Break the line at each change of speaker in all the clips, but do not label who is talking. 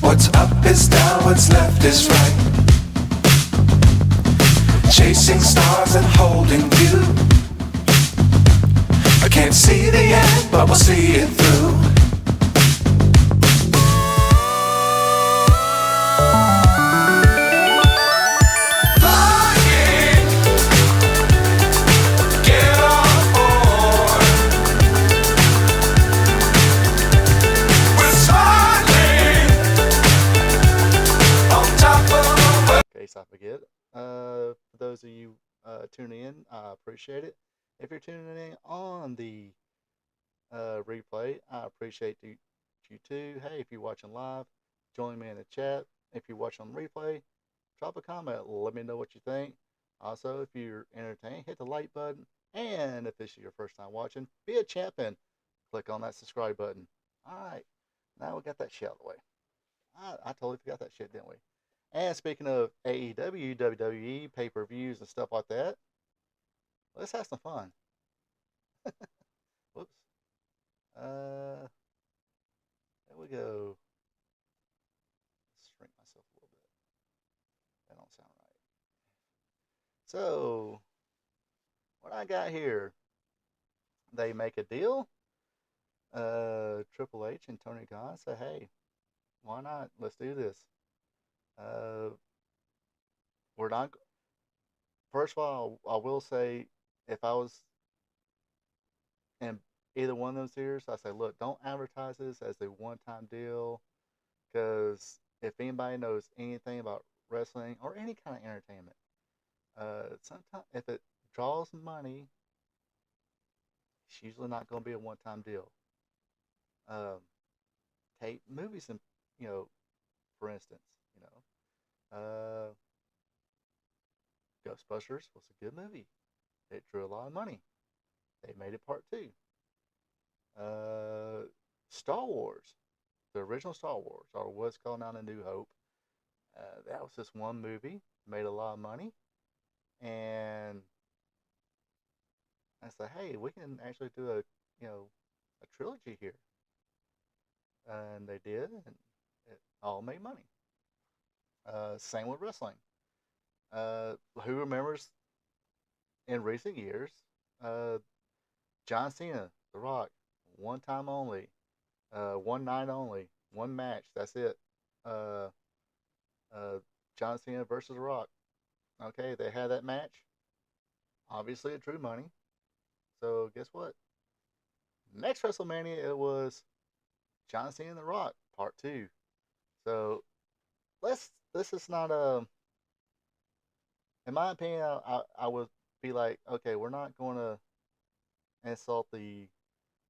What's up is down, what's left is right. Chasing stars and holding you. I can't see the end, but we'll see it through. Flying, get on board. We're smiling on top of the world.
In case I forget. For those of you tuning in, I appreciate it. If you're tuning in on the replay, I appreciate you too. Hey, if you're watching live, join me in the chat. If you're watching on replay, drop a comment. Let me know what you think. Also, if you're entertained, hit the like button. And if this is your first time watching, be a champion. Click on that subscribe button. All right, now we got that shit out of the way. I totally forgot that shit, didn't we? And speaking of AEW, WWE, pay-per-views and stuff like that, let's have some fun. Whoops. There we go. Let's shrink myself a little bit. That don't sound right. So, what I got here, they make a deal. Triple H and Tony Khan say, hey, why not? Let's do this. We're not. First of all, I will say, if I was in either one of those years, I say, look, don't advertise this as a one-time deal, because if anybody knows anything about wrestling or any kind of entertainment, sometimes if it draws money, it's usually not going to be a one-time deal. Take movies and for instance, Ghostbusters was a good movie. It drew a lot of money. They made it part 2. Star Wars, the original Star Wars, or what's called now A New Hope. That was just one movie, made a lot of money, and I said, hey, we can actually do a trilogy here, and they did, and it all made money. Same with wrestling. Who remembers in recent years, John Cena, The Rock, one time only, one night only, one match, that's it. John Cena versus The Rock. Okay, they had that match. Obviously, it drew money. So, guess what? Next WrestleMania, it was John Cena and The Rock, part 2. So, this is not in my opinion, I would be like, okay, we're not going to insult the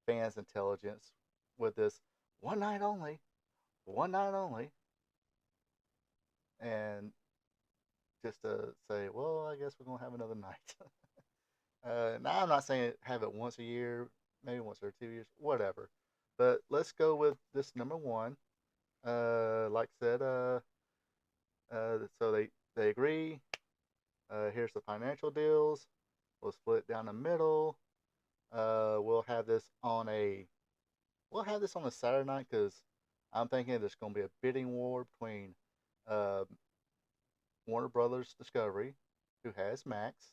fans' intelligence with this one night only, and just to say, well, I guess we're going to have another night. Now, I'm not saying have it once a year, maybe once every 2 years, whatever. But let's go with this number one. Like I said, so they agree. Here's the financial deals. We'll split it down the middle. We'll have this on a Saturday night, because I'm thinking there's going to be a bidding war between Warner Brothers Discovery, who has Max,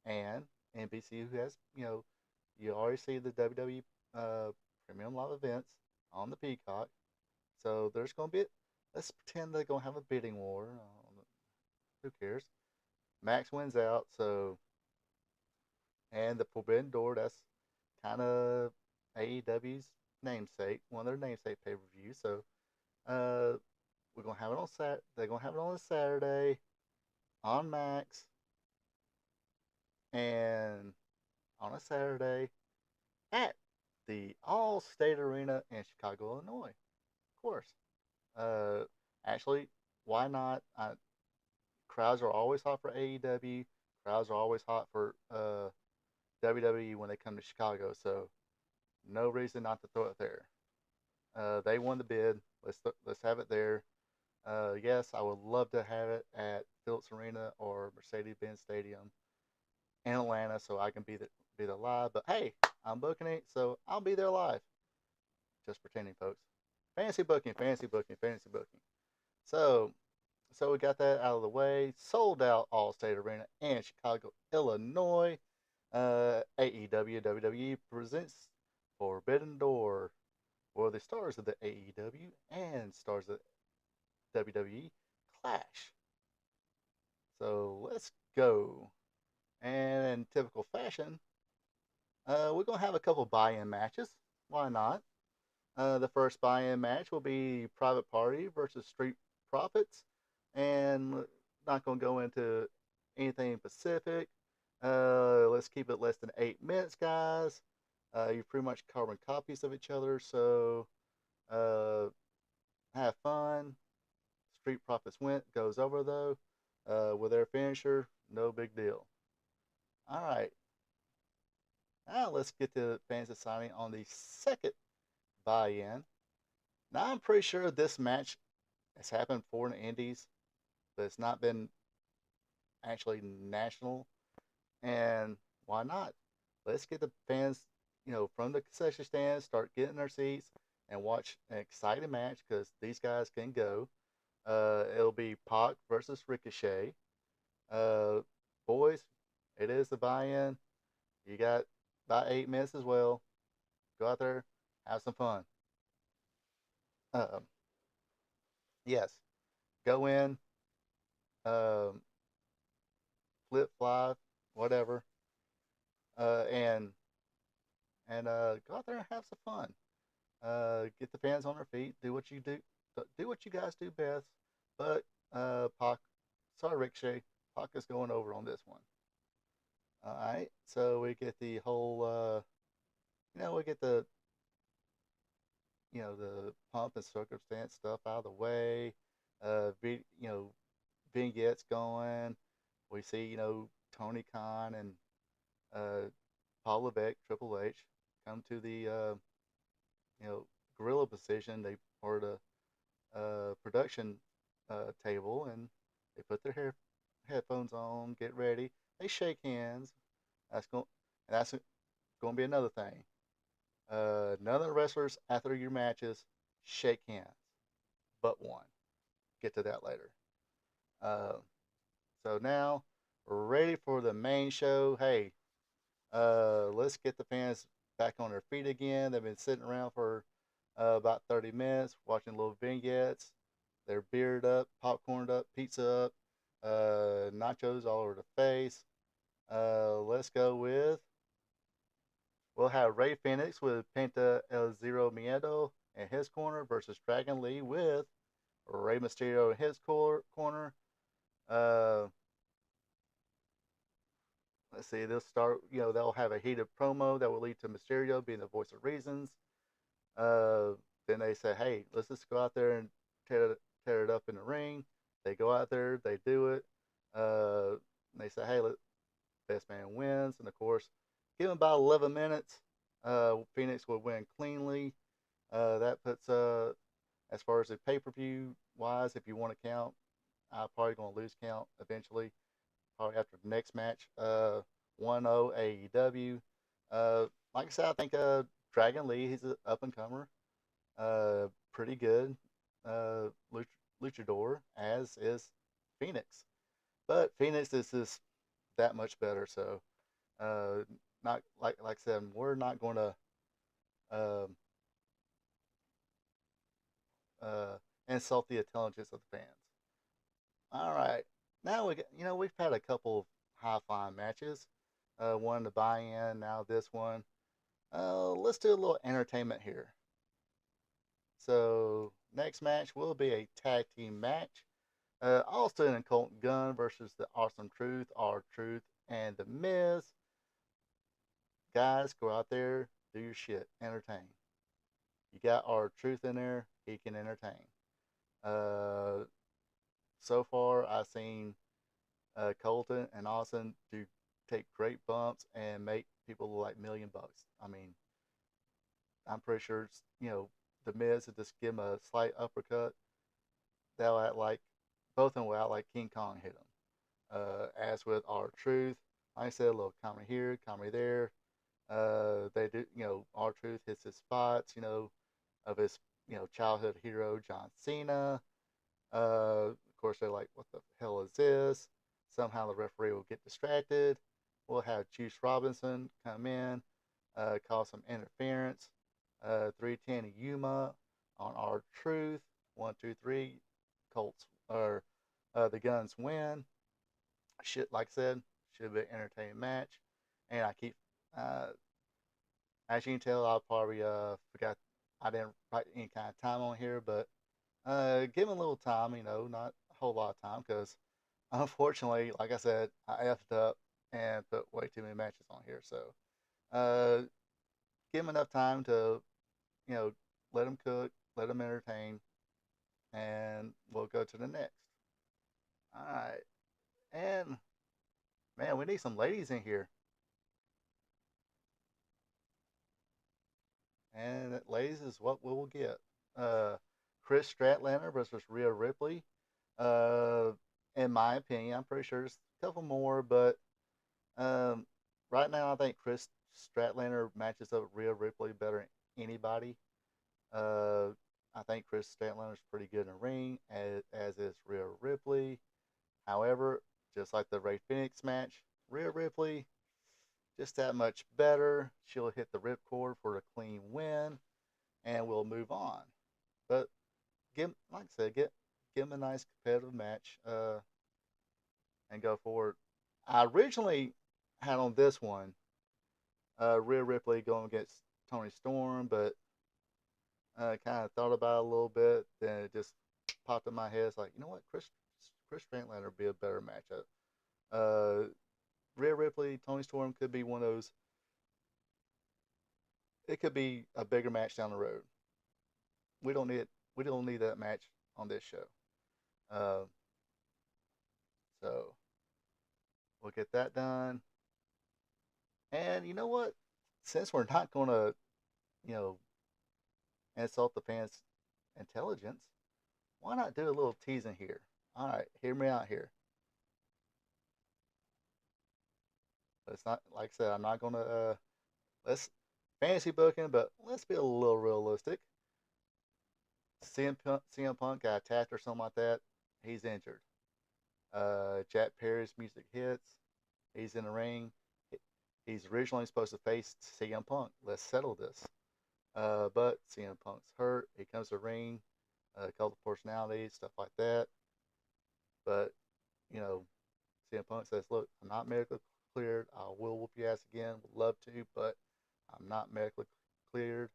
and NBC, who has, you already see the WWE Premium Live Events on the Peacock. So there's going to be, let's pretend they're going to have a bidding war. Who cares? Max wins out, so, and the Forbidden Door, that's kind of AEW's namesake, one of their namesake pay-per-views. So, we're gonna have it on They're gonna have it on a Saturday, on Max, and on a Saturday at the All-State Arena in Chicago, Illinois. Of course. Actually, why not? Crowds are always hot for AEW. Crowds are always hot for WWE when they come to Chicago. So no reason not to throw it there. They won the bid. Let's have it there. Yes, I would love to have it at Phillips Arena or Mercedes-Benz Stadium in Atlanta, so I can be there live. But hey, I'm booking it, so I'll be there live. Just pretending, folks. fantasy booking, fantasy booking, fantasy booking. So, so we got that out of the way. Sold out All-State Arena in Chicago, Illinois. AEW WWE presents Forbidden Door, where the stars of the AEW and stars of WWE clash. So let's go. And in typical fashion, we're gonna have a couple buy-in matches. Why not? The first buy-in match will be Private Party versus Street Profits, and not gonna go into anything specific. Let's keep it less than 8 minutes, guys. You're pretty much carbon copies of each other, so uh, have fun. Street Profits goes over though with their finisher, no big deal. All right, now let's get to fans signing on the second buy-in. Now I'm pretty sure this match has happened before in the Indies, but it's not been actually national. And why not? Let's get the fans, from the concession stands, start getting their seats and watch an exciting match because these guys can go. It'll be Pac versus Ricochet. Uh, Boys, it is the buy-in. You got about 8 minutes as well. Go out there, have some fun. Um, yes, go in, um, flip, fly, whatever, and go out there and have some fun. Get the fans on their feet. Do what you do. Do what you guys do best. But Pac, sorry Ricochet, Pac is going over on this one. All right. So we get the whole, we get the pump and circumstance stuff out of the way. Vignettes going. We see, Tony Khan and Paul Levesque, Triple H, come to the gorilla position. They or the production table and they put their headphones on, get ready. They shake hands. That's going to be another thing. None of the wrestlers after your matches shake hands, but one. Get to that later. Uh, so now we're ready for the main show. Hey, let's get the fans back on their feet again. They've been sitting around for about 30 minutes watching little vignettes. They're bearded up, popcorned up, pizza up, nachos all over the face. Let's go with. We'll have Ray Phoenix with Penta El Zero Miedo in his corner versus Dragon Lee with Rey Mysterio in his corner. Uh, let's see, they'll start, they'll have a heated promo that will lead to Mysterio being the voice of reasons. Uh, then they say, hey, let's just go out there and tear it up in the ring. They go out there, they do it. They say, hey, best man wins. And of course, give them about 11 minutes. Phoenix will win cleanly. That puts, as far as the pay per view wise, if you want to count, I'm probably going to lose count eventually. Probably after the next match. 1-0 AEW. Like I said, I think Dragon Lee, he's an up and comer. Pretty good luchador, as is Phoenix. But Phoenix is just that much better. So, not like I said, we're not going to um, uh, insult the intelligence of the fans. All right, now we've had a couple of high flying matches. One to buy in, now this one. Let's do a little entertainment here. So next match will be a tag team match. Austin and Colton Gunn versus the Awesome Truth, R-Truth, and The Miz. Guys, go out there, do your shit, entertain. You got R-Truth in there, he can entertain. Uh, so far, I've seen Colton and Austin take great bumps and make people look like $1,000,000. I mean, I'm pretty sure the Miz would just give him a slight uppercut. They'll act like both of them will act like King Kong hit him. As with R-Truth, like I said, a little comedy here, comedy there. They do, R-Truth hits his spots, of his, childhood hero John Cena. Of course, they're like, what the hell is this? Somehow the referee will get distracted. We'll have Juice Robinson come in, cause some interference. 310 Yuma on our truth. 1, 2, 3. Colts or the Guns win. Shit, like I said, should be an entertaining match. And I keep, uh, as you can tell, I probably forgot I didn't write any kind of time on here, but give him a little time, not a whole lot of time, because unfortunately, like I said, I effed up and put way too many matches on here. So uh, give him enough time to, you know, let him cook, let him entertain, and we'll go to the next. All right. And man, we need some ladies in here. And ladies is what we will get. Uh, Chris Stratlander versus Rhea Ripley. Uh, in my opinion, I'm pretty sure there's a couple more, but um, right now I think Chris Stratlander matches up Rhea Ripley better than anybody. Uh, I think Chris Statlander's pretty good in the ring, as is Rhea Ripley. However, just like the Ray Phoenix match, Rhea Ripley just that much better. She'll hit the ripcord for a clean win, and we'll move on. But like I said, give him a nice competitive match, and go forward. I originally had on this one Rhea Ripley going against Tony Storm, but kind of thought about it a little bit. Then it just popped in my head. It's like, you know what, Chris Stratlander would be a better matchup. Uh, Rhea Ripley, Tony Storm could be one of those. It could be a bigger match down the road. We don't need we don't need that match on this show. Uh, so we'll get that done. And you know what? Since we're not going to, you know, insult the fans' intelligence, why not do a little teasing here? All right, hear me out here. But it's not like I said. I'm not gonna let's fantasy booking, but let's be a little realistic. CM Punk got attacked or something like that. He's injured. Jack Perry's music hits. He's in the ring. He's originally supposed to face CM Punk. Let's settle this. But CM Punk's hurt. He comes to the ring. A couple of personalities, stuff like that. But you know, CM Punk says, "Look, I'm not medically cleared. I will whoop your ass again. Would love to, but I'm not medically cleared.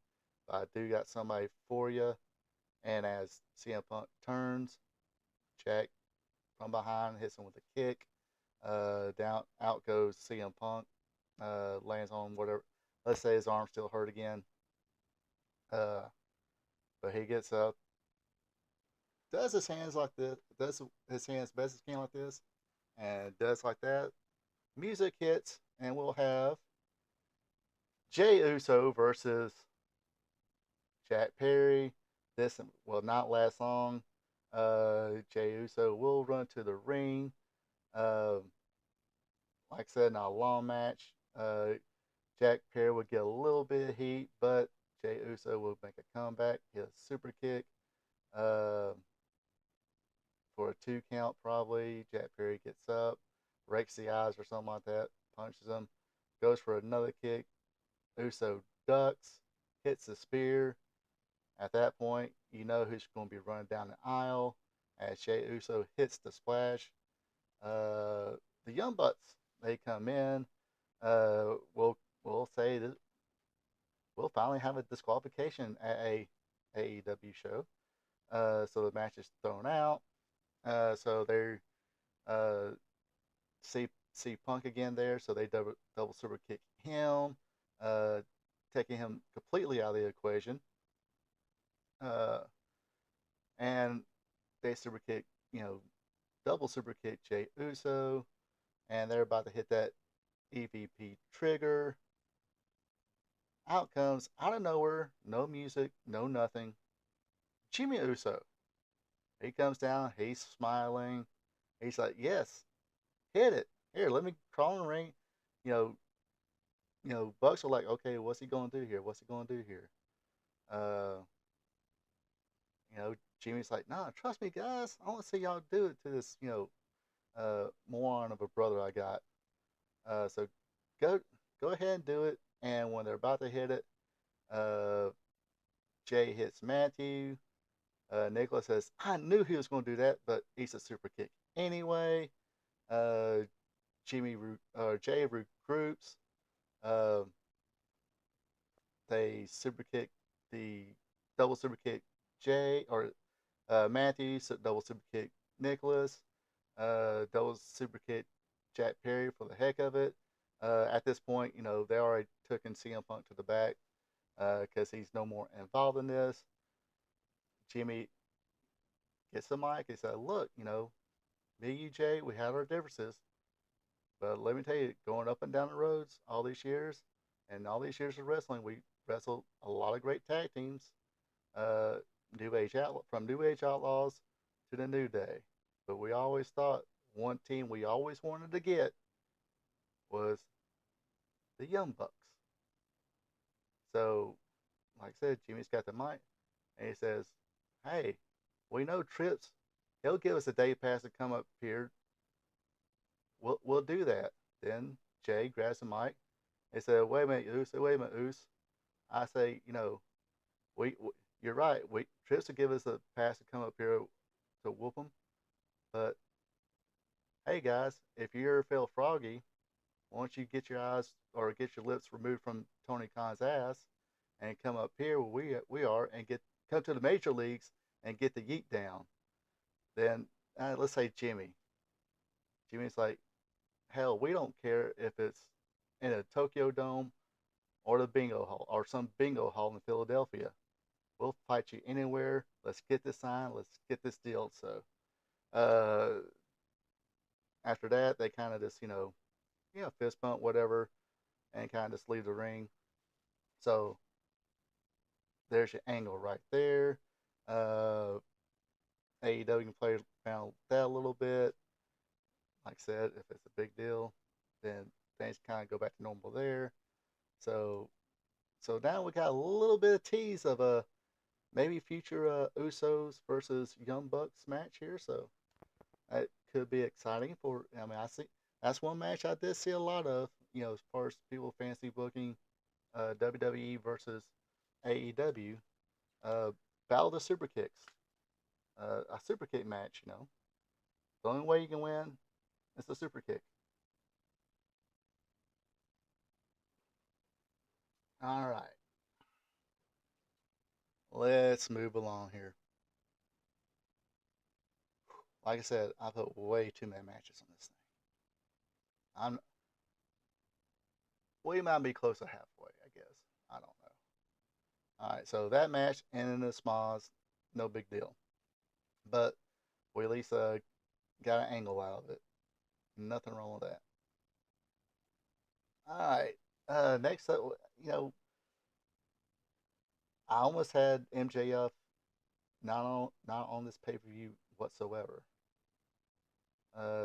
But I do got somebody for you." And as CM Punk turns, Jack from behind hits him with a kick. Down out goes CM Punk. Lands on whatever. Let's say his arm's still hurt again. Uh, but he gets up, does his hands like this, does his hands best as can like this, and does like that. Music hits, and we'll have Jay Uso versus Jack Perry. This will not last long. Jay Uso will run to the ring. Uh, like I said, not a long match. Jack Perry will get a little bit of heat, but Jay Uso will make a comeback, hit a super kick uh, for a 2 count probably. Jack Perry gets up, rakes the eyes or something like that, punches him, goes for another kick. Uso ducks, hits the spear. At that point, you know who's going to be running down the aisle as Jey Uso hits the splash. The Young Bucks, they come in. We'll say that we'll finally have a disqualification at a AEW show. So the match is thrown out. So they uh, see Punk again there. So they double super kick him, uh, taking him completely out of the equation. Uh, and they super kick, double super kick Jey Uso, and they're about to hit that EVP trigger. Out comes out of nowhere, no music, no nothing. Jimmy Uso. He comes down, he's smiling. He's like, "Yes, hit it. Here, let me crawl in the ring." You know, Bucks are like, "Okay, what's he gonna do here? What's he gonna do here?" Uh, Jimmy's like, nah, trust me, guys. I want to see y'all do it to this, moron of a brother I got. So go go ahead and do it. And when they're about to hit it, uh, Jay hits Matthew. Nicholas says, I knew he was going to do that, but he's a super kick anyway. Uh, Jay regroups. Uh, they super kick the double super kick Jay or Matthew, double super kick Nicholas, double super kick Jack Perry for the heck of it. At this point, they already took in CM Punk to the back because he's no more involved in this. Jimmy gets the mic. He said, "Look, me, you, Jay, we had our differences, but let me tell you, going up and down the roads all these years, and all these years of wrestling, we wrestled a lot of great tag teams. Uh, from New Age Outlaws to the New Day, but we always thought one team we always wanted to get was the Young Bucks. So, like I said, Jimmy's got the mic, and he says, "Hey, we know Trips. He'll give us a day pass to come up here. We'll do that." Then Jay grabs the mic. He said, "Wait a minute, Oos. Wait a minute, Oos." I say, we you're right. We Trips will give us a pass to come up here to whoop them, but hey guys, if you ever feel froggy, why don't you get your eyes or get your lips removed from Tony Khan's ass and come up here where we are and come to the major leagues and get the yeet down? Then let's say Jimmy. Jimmy's like, hell, we don't care if it's in a Tokyo Dome or the bingo hall or some bingo hall in Philadelphia. We'll fight you anywhere. Let's get this signed. Let's get this deal. So after that, they kind of just fist bump whatever and kind of just leave the ring. So there's your angle right there. AEW can play around with that a little bit. Like I said, if it's a big deal, then things kind of go back to normal there. So so now we got a little bit of tease of a maybe future Usos versus Young Bucks match here. So it could be exciting for. I mean, I see that's one match I did see a lot of. As far as people fancy booking WWE versus AEW, uh, Battle of the Super Kicks, a super kick match. The only way you can win is the super kick. All right, let's move along here. Like I said, I put way too many matches on this thing. I'm We might be close to halfway, I guess. I don't know. All right, so that match ended in the smalls, no big deal. But we at least got an angle out of it. Nothing wrong with that. All right. Next up, I almost had MJF not on this pay per view whatsoever.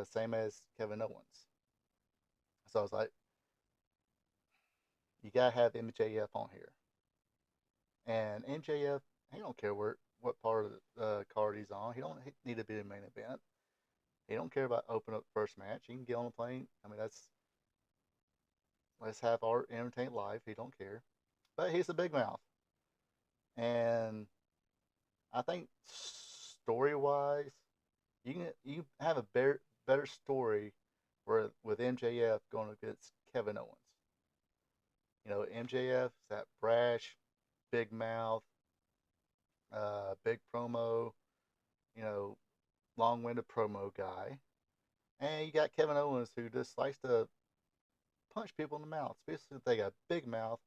Same as Kevin Owens. So I was like, you gotta have MJF on here. And MJF, he don't care what part of the card he's on. He don't need to be the main event. He don't care about open up first match. He can get on the plane. I mean, let's have our entertainment live. He don't care. But he's a big mouth, and I think story wise, you have a better story with MJF going against Kevin Owens. MJF is that brash, big mouth, big promo, you know, long winded promo guy. And you got Kevin Owens who just likes to punch people in the mouth, especially if they got a big mouth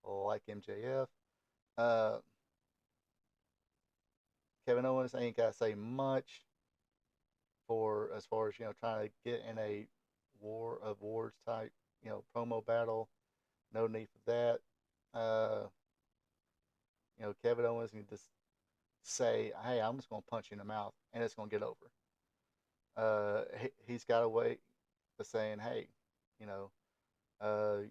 like MJF. Uh, Kevin Owens ain't got to say much for as far as trying to get in a war of words type promo battle. No need for that. Kevin Owens can just say, "Hey, I'm just gonna punch you in the mouth," and it's gonna get over. He's got a way of saying, "Hey, you know, uh,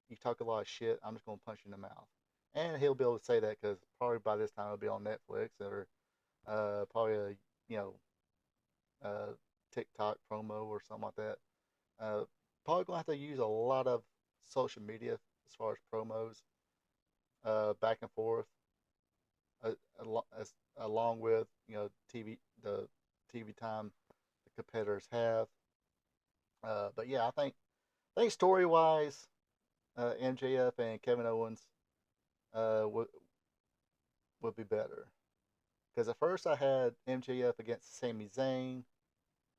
you talk a lot of shit. I'm just gonna punch you in the mouth," and he'll be able to say that because probably by this time it'll be on Netflix or Probably a you know uh, TikTok promo or something like that. Uh, Probably gonna have to use a lot of social media as far as promos, back and forth, along with the TV time the competitors have. But yeah, I think story wise, MJF and Kevin Owens would be better. Because at first I had MJF against Sami Zayn,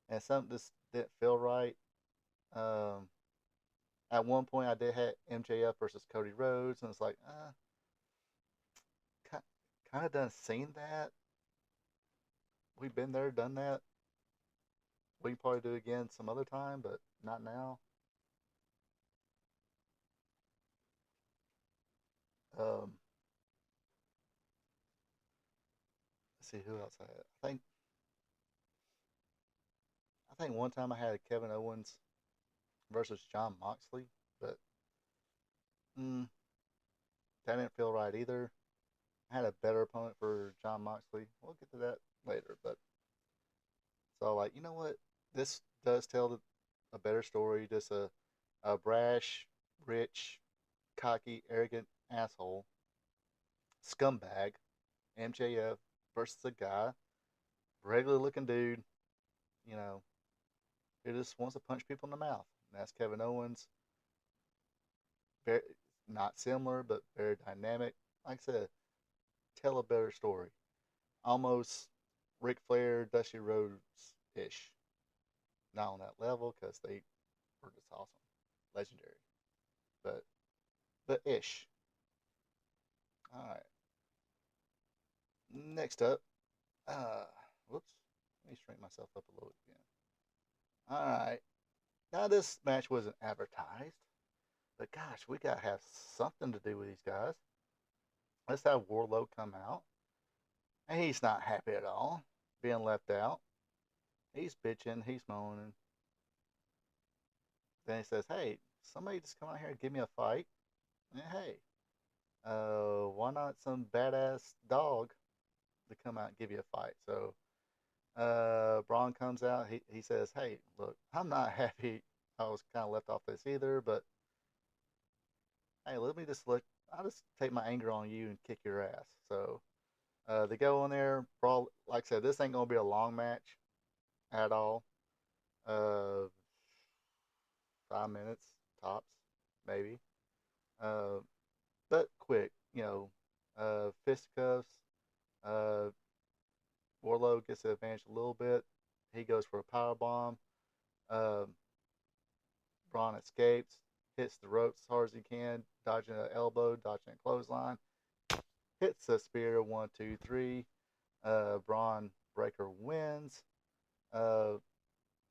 and something just didn't feel right. Um, at one point, I did have MJF versus Cody Rhodes, and it's like, kind of done seen that. We've been there, done that. We can probably do it again some other time, but not now. Um, let's see who else I had. I think one time I had Kevin Owens versus John Moxley, but mm, that didn't feel right either. I had a better opponent for John Moxley. We'll get to that later, but so like, you know what? This does tell a better story. Just a brash, rich, cocky, arrogant asshole, scumbag, MJF versus a guy, regular looking dude, you know, who just wants to punch people in the mouth. And that's Kevin Owens. Very, not similar, but very dynamic. Like I said, tell a better story. Almost Ric Flair, Dusty Rhodes ish. Not on that level because they were just awesome, legendary, but ish. All right. Next up, uh, whoops. Let me straighten myself up a little again. All right. Now this match wasn't advertised, but gosh, we gotta have something to do with these guys. Let's have Warlow come out, and he's not happy at all, being left out. He's bitching, he's moaning. Then he says, "Hey, somebody just come out here and give me a fight." And hey, why not some badass dog to come out and give you a fight? So Braun comes out. He says, "Hey, look, I'm not happy. I was kind of left off this either, but hey, let me just look. I'll just take my anger on you and kick your ass." So they go in there. Brawl. Like I said, this ain't gonna be a long match at all. Uh, 5 minutes tops, maybe. Uh, but quick. Fisticuffs. Uh, Warlow gets the advantage a little bit. He goes for a power bomb. Um, Braun escapes, hits the ropes as hard as he can, dodging an elbow, dodging a clothesline, hits a spear, 1, 2, 3. Braun Breaker wins. Uh,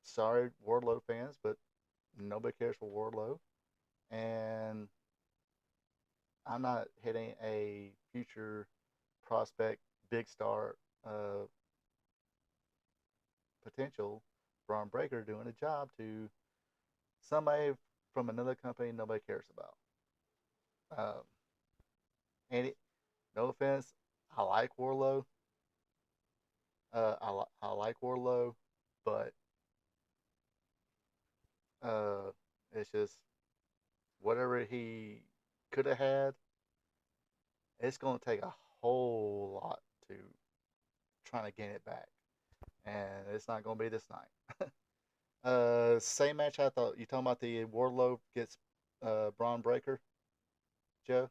Sorry, Wardlow fans, but nobody cares for Wardlow. And I'm not hitting a future prospect, big star potential Braun Breaker doing a job to somebody from another company nobody cares about. Um, and no offense, I like Warlow. I like Warlow, but uh, it's just whatever he could have had. It's going to take a whole lot to trying to gain it back, and it's not going to be this night. Same match. I thought you talking about the Warlow gets Braun Breaker, Joe.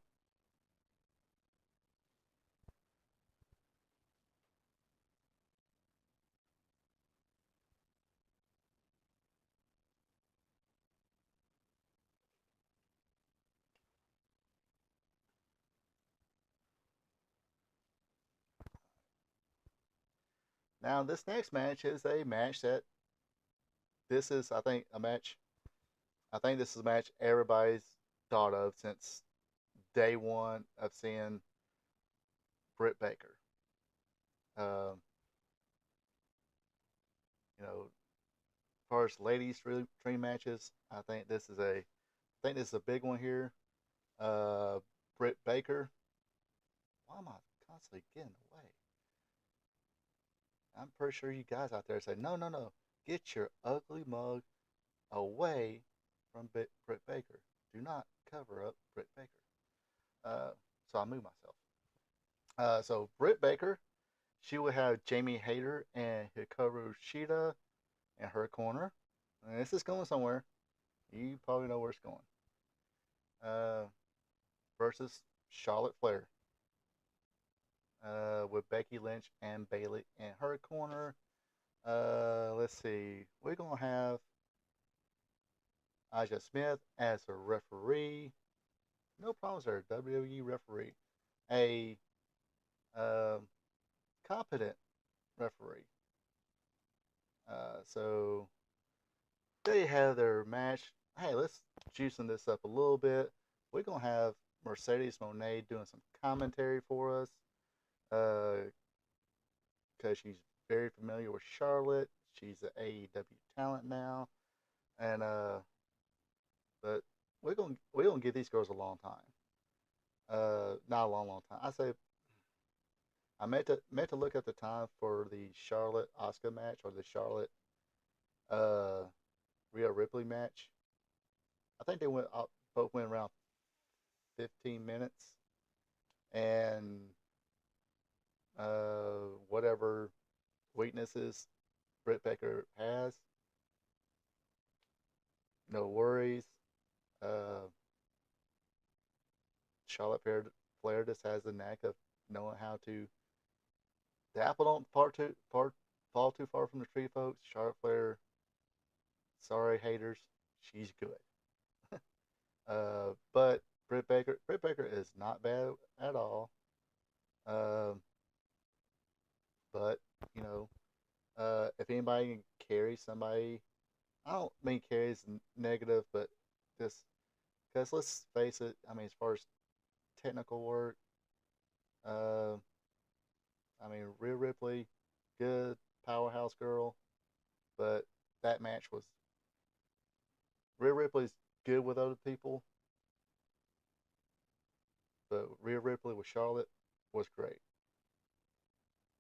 Now this next match is a match that this is I think a match. I think this is a match everybody's thought of since day one of seeing Britt Baker. Um, as far as ladies dream matches, I think this is a big one here. Uh, Britt Baker. Why am I constantly getting away? I'm pretty sure you guys out there say, no, no, no, get your ugly mug away from Britt Baker. Do not cover up Britt Baker. Uh, so I moved myself. So Britt Baker, she will have Jamie Hayter and Hikaru Shida in her corner. And this is going somewhere. You probably know where it's going. Uh, versus Charlotte Flair. With Becky Lynch and Bayley in her corner. Let's see. We're gonna have Aja Smith as a referee. No problems there. WWE referee. A um, competent referee. So they have their match. Hey, let's juicing this up a little bit. We're gonna have Mercedes Moné doing some commentary for us, because she's very familiar with Charlotte. She's an AEW talent now, and but we're gonna give these girls a long time. Not a long time. I say I meant to look at the time for the Charlotte Oscar match or the Charlotte uh Rhea Ripley match. I think they both went around 15 minutes, and whatever weaknesses Britt Baker has, no worries. Uh, Charlotte Flair just has the knack of knowing how to. The apple don't fall too far from the tree, folks. Charlotte Flair, sorry haters, she's good. But Britt Baker is not bad at all. Um, but you know, if anybody can carry somebody, I don't mean carry is negative, but just because let's face it, I mean as far as technical work, uh, I mean Rhea Ripley, good powerhouse girl, but that match was Rhea Ripley's good with other people, but Rhea Ripley with Charlotte was great.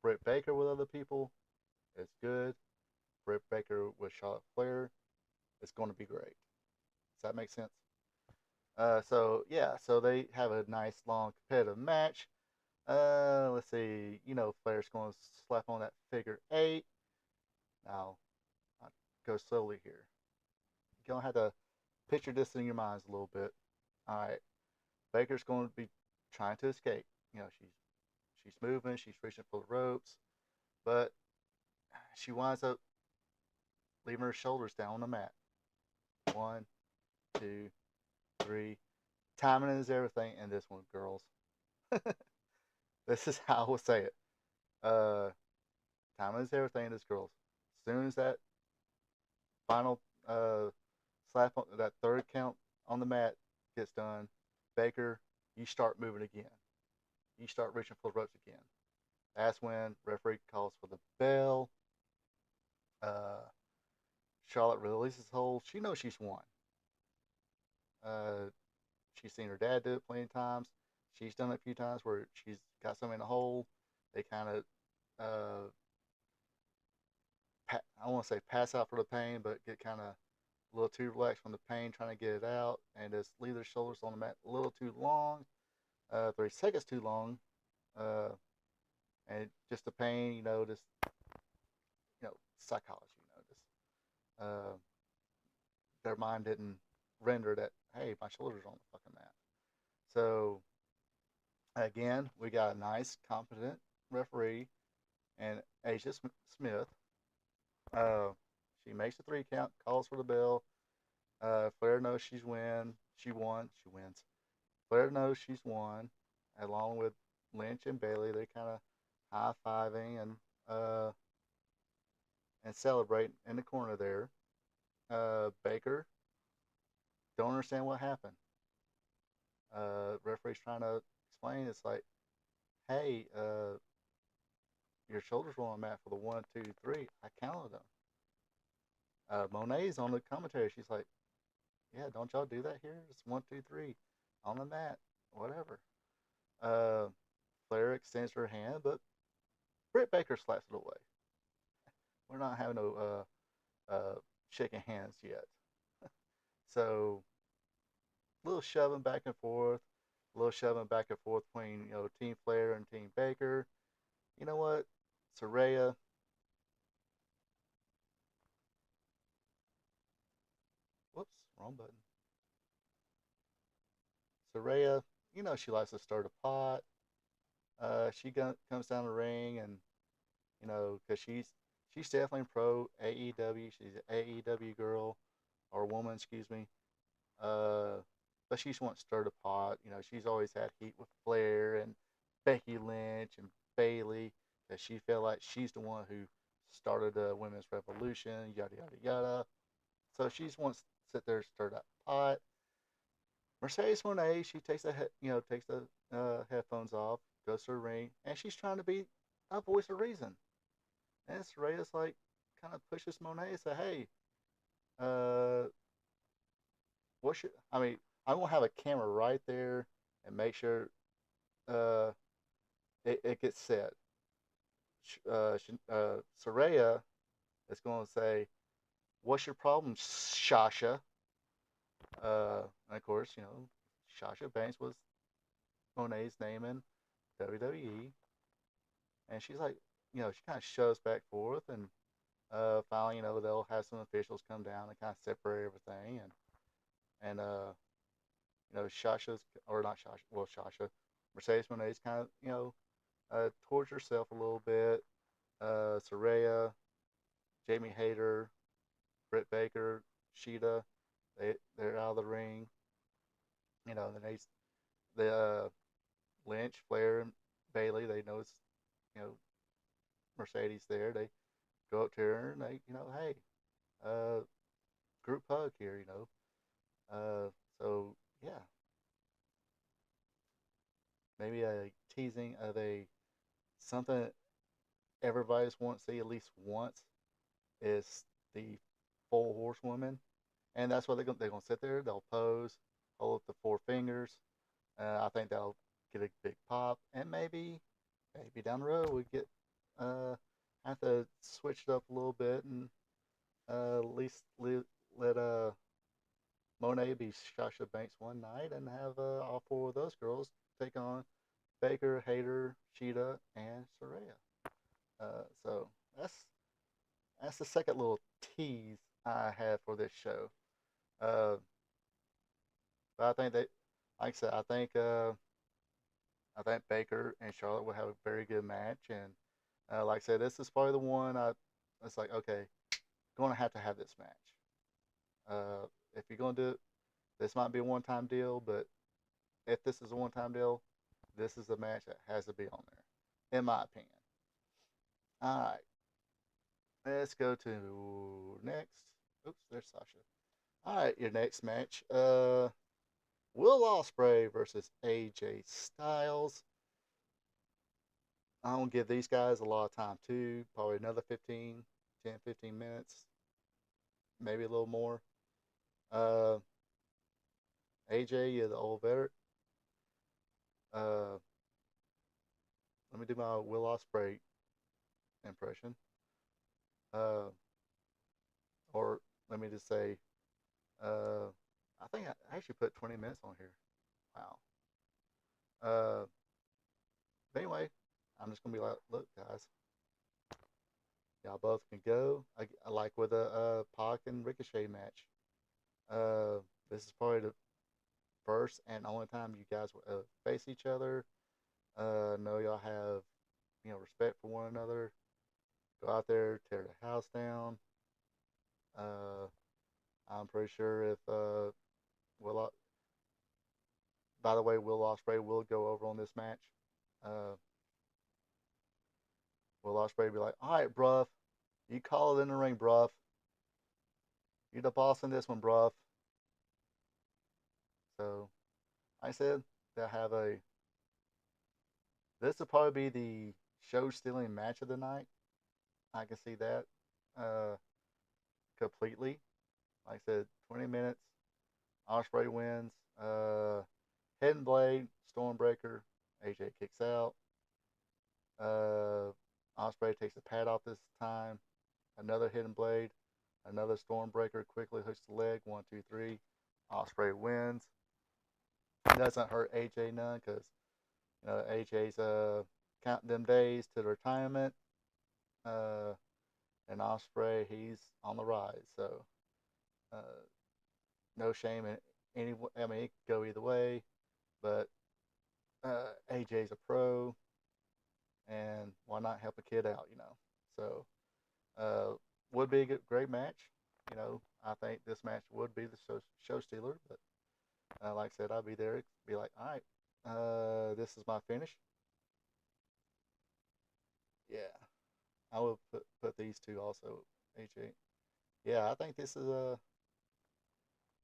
Britt Baker with other people is good. Britt Baker with Charlotte Flair is going to be great. Does that make sense? So yeah, so they have a nice long competitive match. Let's see. Flair's going to slap on that figure eight. Now, I'll go slowly here. You're gonna have to picture this in your minds a little bit. All right, Baker's going to be trying to escape. She's moving, she's reaching for the ropes, but she winds up leaving her shoulders down on the mat. One, two, three. Timing is everything in this one, girls. This is how I will say it. Uh, Timing is everything in this, girls. As soon as that final slap on that third count on the mat gets done, Baker, you start moving again. You start reaching for the ropes again. That's when referee calls for the bell. Uh, Charlotte releases hold. She knows she's won. Uh, she's seen her dad do it plenty of times. She's done it a few times where she's got something in the hole. They kind of, uh, I want to say pass out for the pain, but get kind of a little too relaxed from the pain, trying to get it out, and just leave their shoulders on the mat a little too long, 3 seconds too long, uh, and just the pain, just psychology, just their mind didn't render that, hey, my shoulders are on the fucking mat. So again, we got a nice, competent referee and Asia Smith. Uh, she makes the 3 count, calls for the bell. Flair knows she's win. She won. She wins. Flair knows she's won, along with Lynch and Bayley. They kind of high fiving uh, and celebrating in the corner there. Baker don't understand what happened. Referee's trying to explain. It's like, hey, your shoulders were on the mat for the 1, 2, 3. I counted them. Monet's on the commentary. She's like, yeah, don't y'all do that here? It's 1, 2, 3 on the mat, whatever. Uh, Flair extends her hand, but Britt Baker slaps it away. we're not having no shaking hands yet. So little shoving back and forth, a little shoving back and forth between Team Flair and Team Baker. You know what? Saraya, whoops, wrong button. Saraya, she likes to stir the pot. Comes down the ring, and because she's definitely pro AEW. She's an AEW girl or woman, excuse me. Uh, but she just wants to stir the pot. She's always had heat with Flair and Becky Lynch and Bailey because she felt like she's the one who started the women's revolution. Yada yada yada. So she just wants to sit there and stir that pot. Mercedes Moné, she takes the headphones off, goes to the ring, and she's trying to be a voice of reason. And Saraya's like, kind of pushes Monet and say, "Hey, uh, what should I mean? I'm gonna have a camera right there and make sure uh it gets set." Saraya is gonna say, "What's your problem, Shasha?" And of course, Sasha Banks was Monet's name in WWE, and she's like, she kind of shoves back forth, and finally, they'll have some officials come down and kind of separate everything, and Shasha's or not Shasha, well Shasha, Mercedes Monet's kind of towards herself a little bit. Saraya, Jamie Hayter, Britt Baker, Sheeta, they're out of the ring. Then the Lynch, Flair, and Bailey, they notice you know Mercedes there. They go up to her and they hey, uh, group hug here. Uh, so yeah, maybe a teasing of a something everybody's want to see at least once is the four horsewoman, and that's what they're gonna sit there. They'll pose, hold up the four fingers. I think they'll get a big pop, and maybe down the road we get have to switch it up a little bit and at least let Monet be Sasha Banks one night and have all four of those girls take on Baker, Hayter, Sheeta, and Saraya. So that's the second little tease I have for this show. Uh, but I think that, like I said, I think Baker and Charlotte will have a very good match, and like I said, this is probably the one it's like okay, going to have this match. If you're going to do it, this might be a one-time deal, but if this is a one-time deal, this is the match that has to be on there, in my opinion. All right, let's go to next. Oops, there's Sasha. All right, your next match. Will Ospreay versus AJ Styles. I'm gonna give these guys a lot of time too. Probably another 15 minutes, maybe a little more. Uh, AJ, you're the old veteran. Uh, let me do my Will Ospreay impression. Uh, or let me just say, uh, I think I actually put 20 minutes on here. Wow. Uh, but anyway, I'm just gonna be like, look, guys, y'all both can go. I like with a Pac and Ricochet match. Uh, this is probably the first and only time you guys will face each other. Know y'all have respect for one another. Go out there, tear the house down. Uh, I'm pretty sure if Will, by the way, Will Ospreay will go over on this match. Uh, Will Ospreay be like, all right, bruv, you call it in the ring, bruv. You're the boss in this one, bruv. So I said they'll have a. This will probably be the show stealing match of the night. I can see that uh, completely. Like I said, 20 minutes. Osprey wins. Hidden Blade, Stormbreaker. AJ kicks out. Osprey takes the pad off this time. another hidden blade, another Stormbreaker. Quickly hooks the leg. 1, 2, 3. Osprey wins. Doesn't hurt AJ none because AJ's counting them days to retirement. Uh, and Osprey, he's on the rise. So uh, no shame in any. I mean, it could go either way, but AJ's a pro, and why not help a kid out? So would be a great match. I think this match would be the show stealer, but like I said, I'll be there. Be like, all right, this is my finish. Yeah, I will put these two also. AJ. Yeah, I think this is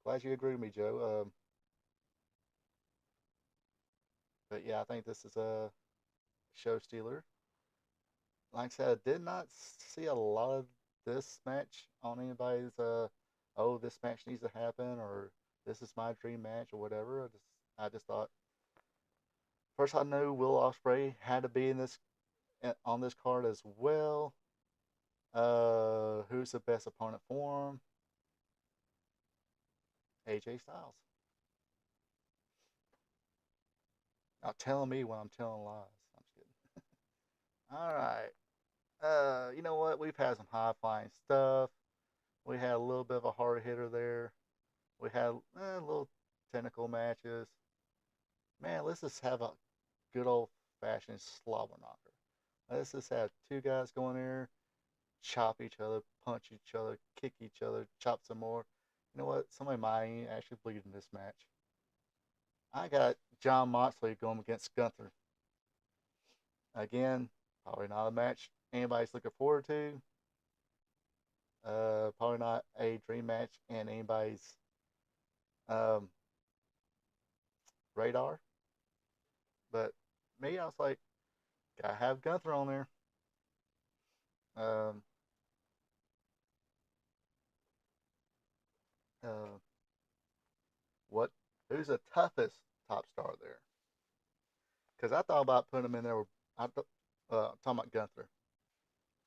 glad you agree with me, Joe. But yeah, I think this is a show stealer. Like I said, I did not see a lot of this match on anybody's oh, this match needs to happen, or this is my dream match, or whatever. I just thought first I knew Will Ospreay had to be in this on this card as well. Who's the best opponent for him? AJ Styles. Not telling me when I'm telling lies. I'm just kidding. All right. You know what? We've had some high flying stuff. We had a little bit of a hard hitter there. We had little technical matches. Man, let's just have a good old fashioned slobber knocker. Let's just have two guys go in there, chop each other, punch each other, kick each other, chop some more. You know what? Somebody might actually bleed in this match. I got John Moxley going against Gunther. Again, probably not a match anybody's looking forward to. Probably not a dream match in anybody's um, radar. But me, I was like, gotta have Gunther on there. Um, uh, what? Who's the toughest top star there? Because I thought about putting him in there. Talking about Gunther.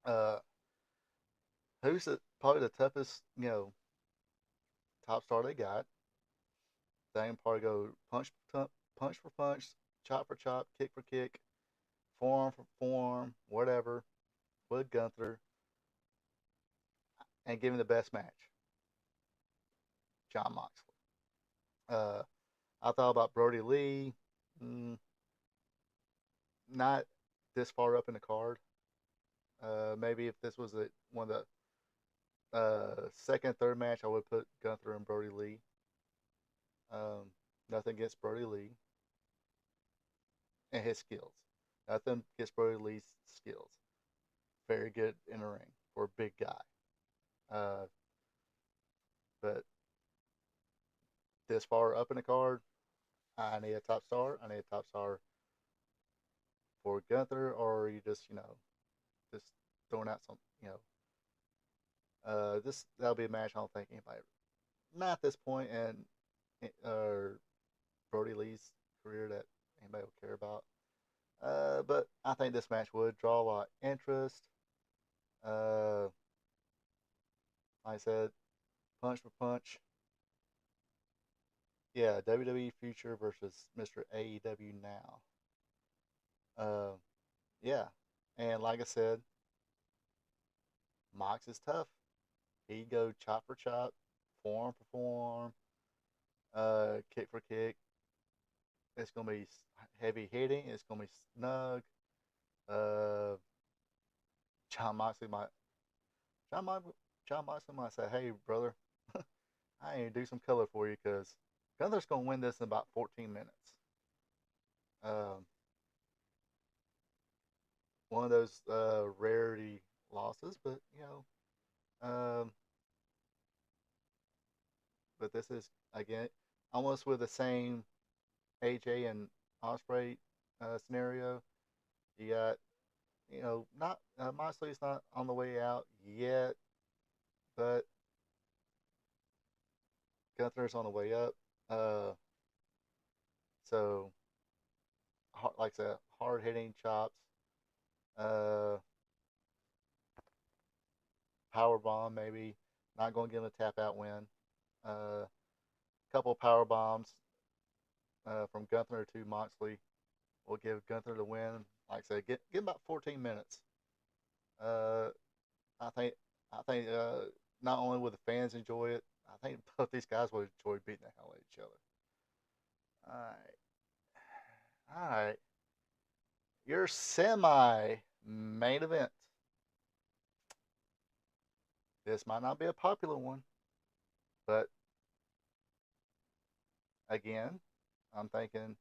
Uh, who's probably the toughest? Top star they got. They can probably go punch for punch, chop for chop, kick for kick, forearm for forearm, whatever. With Gunther and give him the best match, John Moxley. Uh, I thought about Brody Lee. Mm, not this far up in the card. Maybe if this was one of the second, third match, I would put Gunther and Brody Lee. Nothing against Brody Lee and his skills. Nothing against Brody Lee's skills. Very good in the ring for a big guy. Uh, but this far up in the card, I need a top star. I need a top star for Gunther, or you just throwing out some, this that'll be a match I don't think anybody, not at this point in Brody Lee's career, that anybody will care about. But I think this match would draw a lot of interest. Uh, like I said, punch for punch. Yeah, WWE Future versus Mr. AEW now. Uh, yeah, and like I said, Mox is tough. He go chop for chop, forearm for forearm, kick for kick. It's gonna be heavy hitting. It's gonna be snug. Uh, John Moxley might John, John Moxley might say, "Hey, brother, I need to do some color for you because Gunther's gonna win this in about 14 minutes." Um, One of those rarity losses, but um, but this is again almost with the same AJ and Osprey scenario. You got not Moxley's not on the way out yet, but Gunther's on the way up. Uh, so like I said, hard hitting chops. Uh, power bomb maybe. Not going to give him a tap out win. Couple power bombs from Gunther to Moxley will give Gunther the win. Like I said, get about 14 minutes. Uh, I think I think not only will the fans enjoy it, I think both these guys will enjoy beating the hell out of each other. All right, all right. Your semi main event. This might not be a popular one, but again, I'm thinking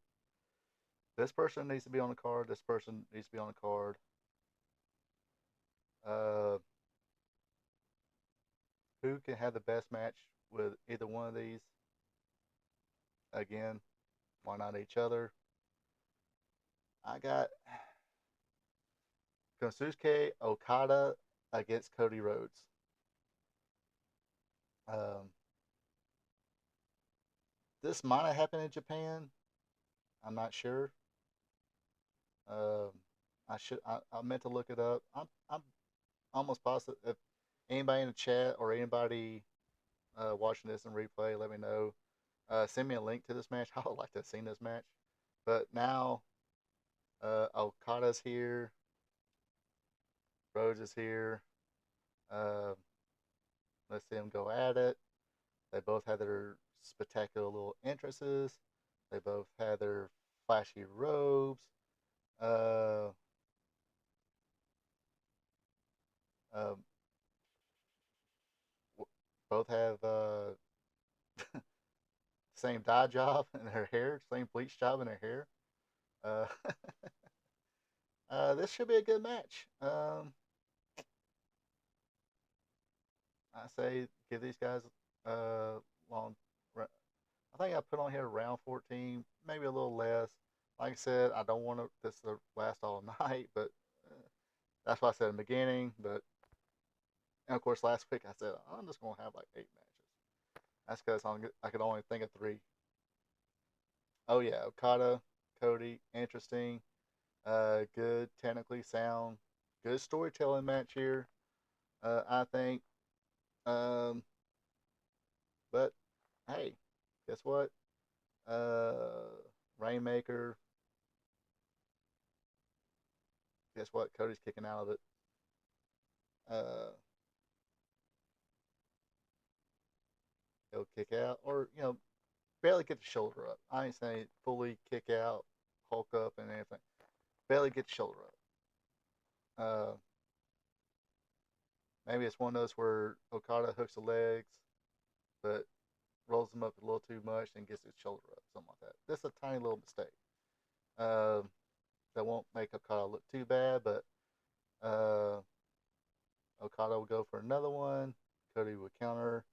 this person needs to be on the card. This person needs to be on the card. Uh, who can have the best match with either one of these? Again, why not each other? I got Kosuke Okada against Cody Rhodes. Um, this might have happened in Japan. I'm not sure. Um, I meant to look it up. I'm almost positive. If anybody in the chat or anybody watching this in replay, let me know. Send me a link to this match. I would like to have seen this match. But now Okada's here. Rhodes is here. Uh, let's see them go at it. They both had their spectacular little entrances. They both had their flashy robes. Uh, um, both have same dye job in their hair, same bleach job in their hair. Uh, this should be a good match. I say give these guys long. I think I put on here around 14, maybe a little less. Like I said, I don't want this to last all night, but uh, that's what I said in the beginning. But and of course, last week I said I'm just gonna have like 8 matches. That's because I could only think of three. Oh yeah, Okada, Cody, interesting, good, technically sound, good storytelling match here. I think. Um, but hey, guess what? Rainmaker. Guess what? Cody's kicking out of it. Uh, he'll kick out, or barely get the shoulder up. I ain't saying fully kick out, Hulk up, and anything. Barely get the shoulder up. Maybe it's one of those where Okada hooks the legs, but rolls them up a little too much and gets his shoulder up, something like that. This is a tiny little mistake. Um, that won't make Okada look too bad, but uh, Okada will go for another one. Cody will counter.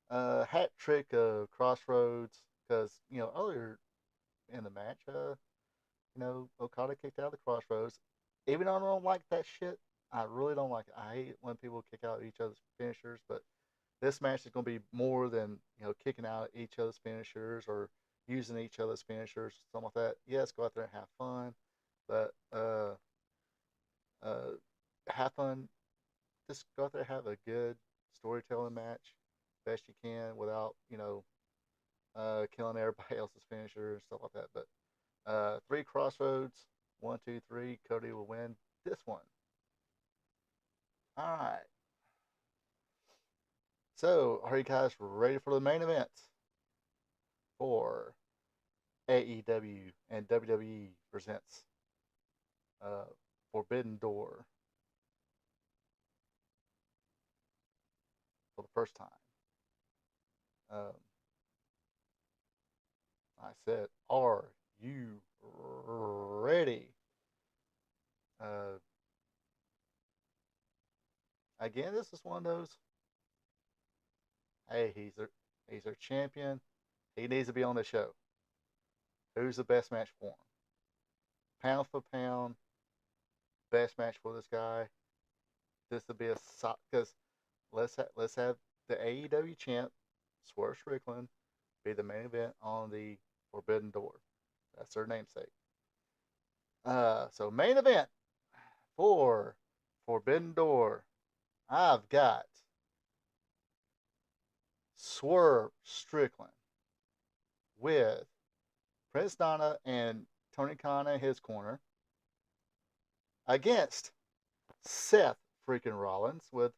Hat trick of Crossroads, because earlier in the match, Okada kicked out of the Crossroads. Even though I don't like that shit, I really don't like it. I hate when people kick out each other's finishers, but this match is going to be more than kicking out each other's finishers or using each other's finishers, something like that. Yes, go out there and have fun, but uh, have fun. Just go out there and have a good storytelling match, best you can, without killing everybody else's finisher and stuff like that. But three Crossroads, 1, 2, 3. Cody will win this one. All right. So, are you guys ready for the main event for AEW and WWE presents uh, Forbidden Door for the first time? Um, I said, are you ready? Uh, Again, this is one of those. Hey, he's our champion. He needs to be on the show. Who's the best match for him? Pound for pound, best match for this guy. This would be a because let's have the AEW champ Swerve Strickland be the main event on the Forbidden Door. That's their namesake. So main event for Forbidden Door. I've got Swerve Strickland with Prince Nana and Tony Khan in his corner against Seth freaking Rollins with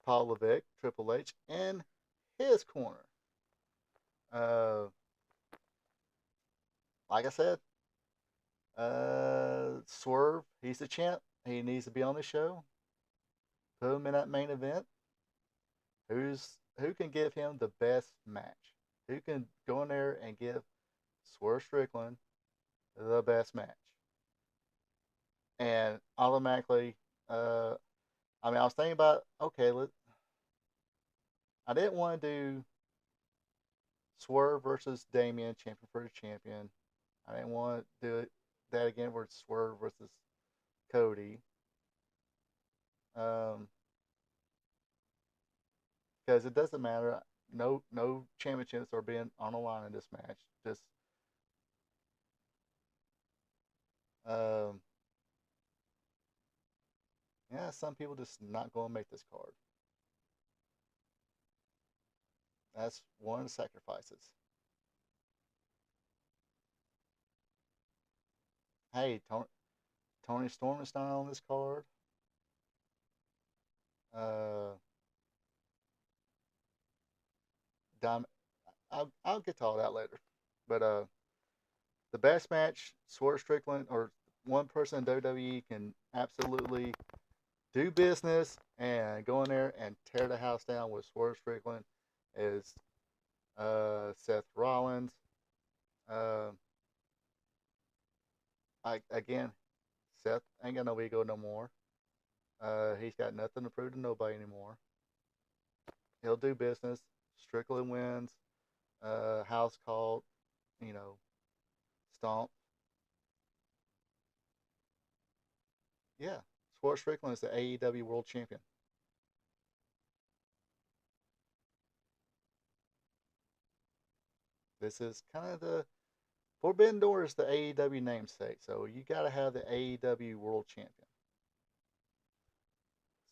Paul Levesque, Triple H in his corner. Uh, like I said, Swerve, he's the champ. He needs to be on the show. Put him in that main event. Who can give him the best match? Who can go in there and give Swerve Strickland the best match? And automatically, I was thinking about okay, I didn't want to do Swerve versus Damien, champion versus champion. I didn't want to do that again where it's Swerve versus Cody. Um, because it doesn't matter. No championships are being on the line in this match. Just um, yeah, some people just not going to make this card. That's one of the sacrifices. Hey, Tony Storm is not on this card. Uh, Dime, I'll get to all that later. But the best match, Swerve Strickland or one person in WWE can absolutely do business and go in there and tear the house down with Swerve Strickland is Seth Rollins. Uh, again, Seth ain't got no ego no more. He's got nothing to prove to nobody anymore. He'll do business. Strickland wins. House called, you know, stomp. Yeah, Swerve Strickland is the AEW World Champion. This is kind of the Forbidden Door is the AEW namesake, so you got to have the AEW World Champion.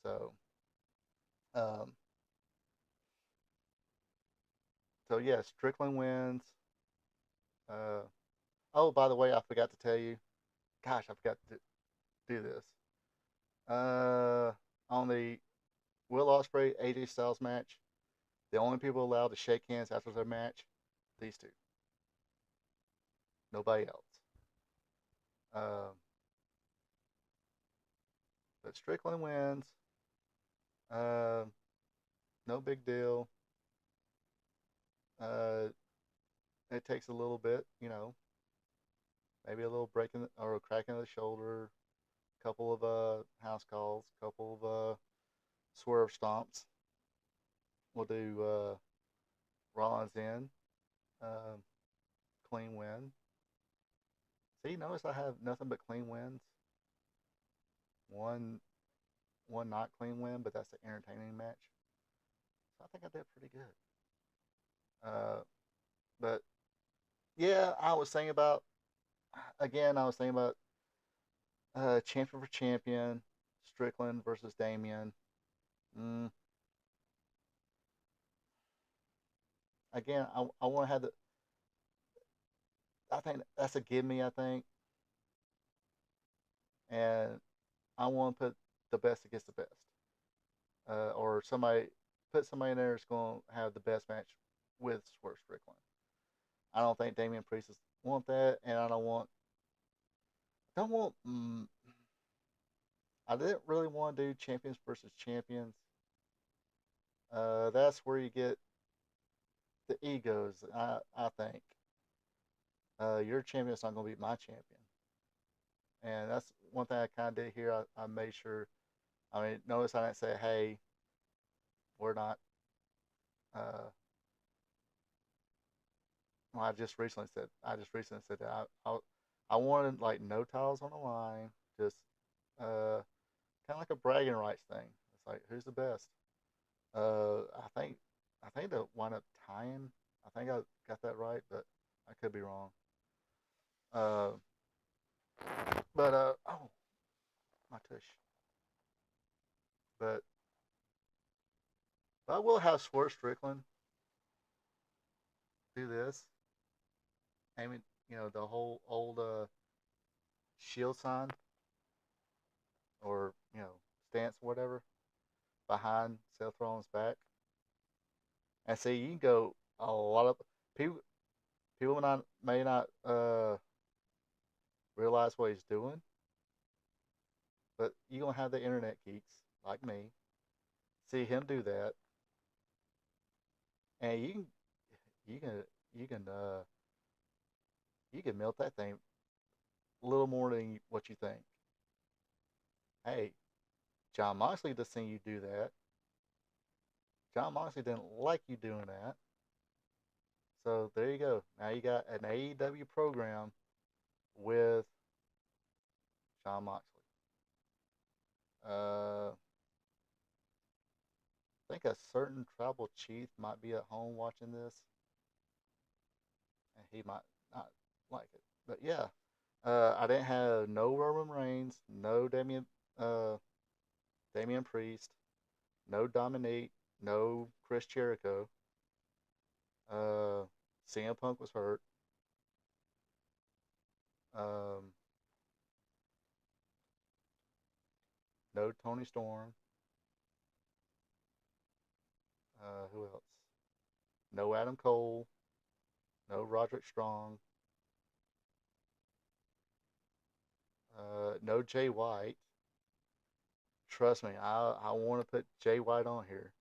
So, um, yeah, Strickland wins. Uh, oh, by the way, I forgot to tell you. Gosh, I forgot to do this. On the Will Ospreay AJ Styles match, the only people allowed to shake hands after their match, these two. Nobody else. Um, but Strickland wins. Uh, no big deal. Uh, it takes a little bit, maybe a little break or a crack in the shoulder, couple of house calls, couple of swerve stomps. We'll do Rollins in, uh, clean win. See, notice I have nothing but clean wins. One not clean win, but that's an entertaining match. So I think I did pretty good. But yeah, I was thinking about again. I was thinking about champion for champion, Strickland versus Damien. Mm, again, I want to have the. I think that's a give me. I think, and I want to put the best against the best, or put somebody in there that's going to have the best match with Swerve Strickland. I don't think Damian Priest want that, and I don't want. I didn't really want to do champions versus champions. That's where you get the egos. I think your champion's not going to beat my champion, and that's one thing I kind of did here. I made sure. I mean, notice I didn't say, "Hey, we're not." Uh, well, I just recently said that I wanted like no titles on the line, just kind of like a bragging rights thing. It's like who's the best. I think they wind up tying. I think I got that right, but I could be wrong. Uh, but oh my tush. But But I will have Swerve Strickland do this. I mean, the whole old shield sign or stance, whatever, behind Seth Rollins' back. And see, you can go a lot of people. People may not realize what he's doing, but you gonna have the internet geeks like me see him do that, and you can you can uh you can melt that thing a little more than what you think. Hey, John Moxley just seen you do that. John Moxley didn't like you doing that. So there you go. Now you got an AEW program with John Moxley. I think a certain tribal chief might be at home watching this, and he might not like it. But yeah, I didn't have no Roman Reigns, no uh, Damian Priest, no Dominique, no Chris Jericho. Uh, CM Punk was hurt. Um, no Tony Storm. Who else? No Adam Cole. No Roderick Strong. No Jay White. Trust me, I want to put Jay White on here.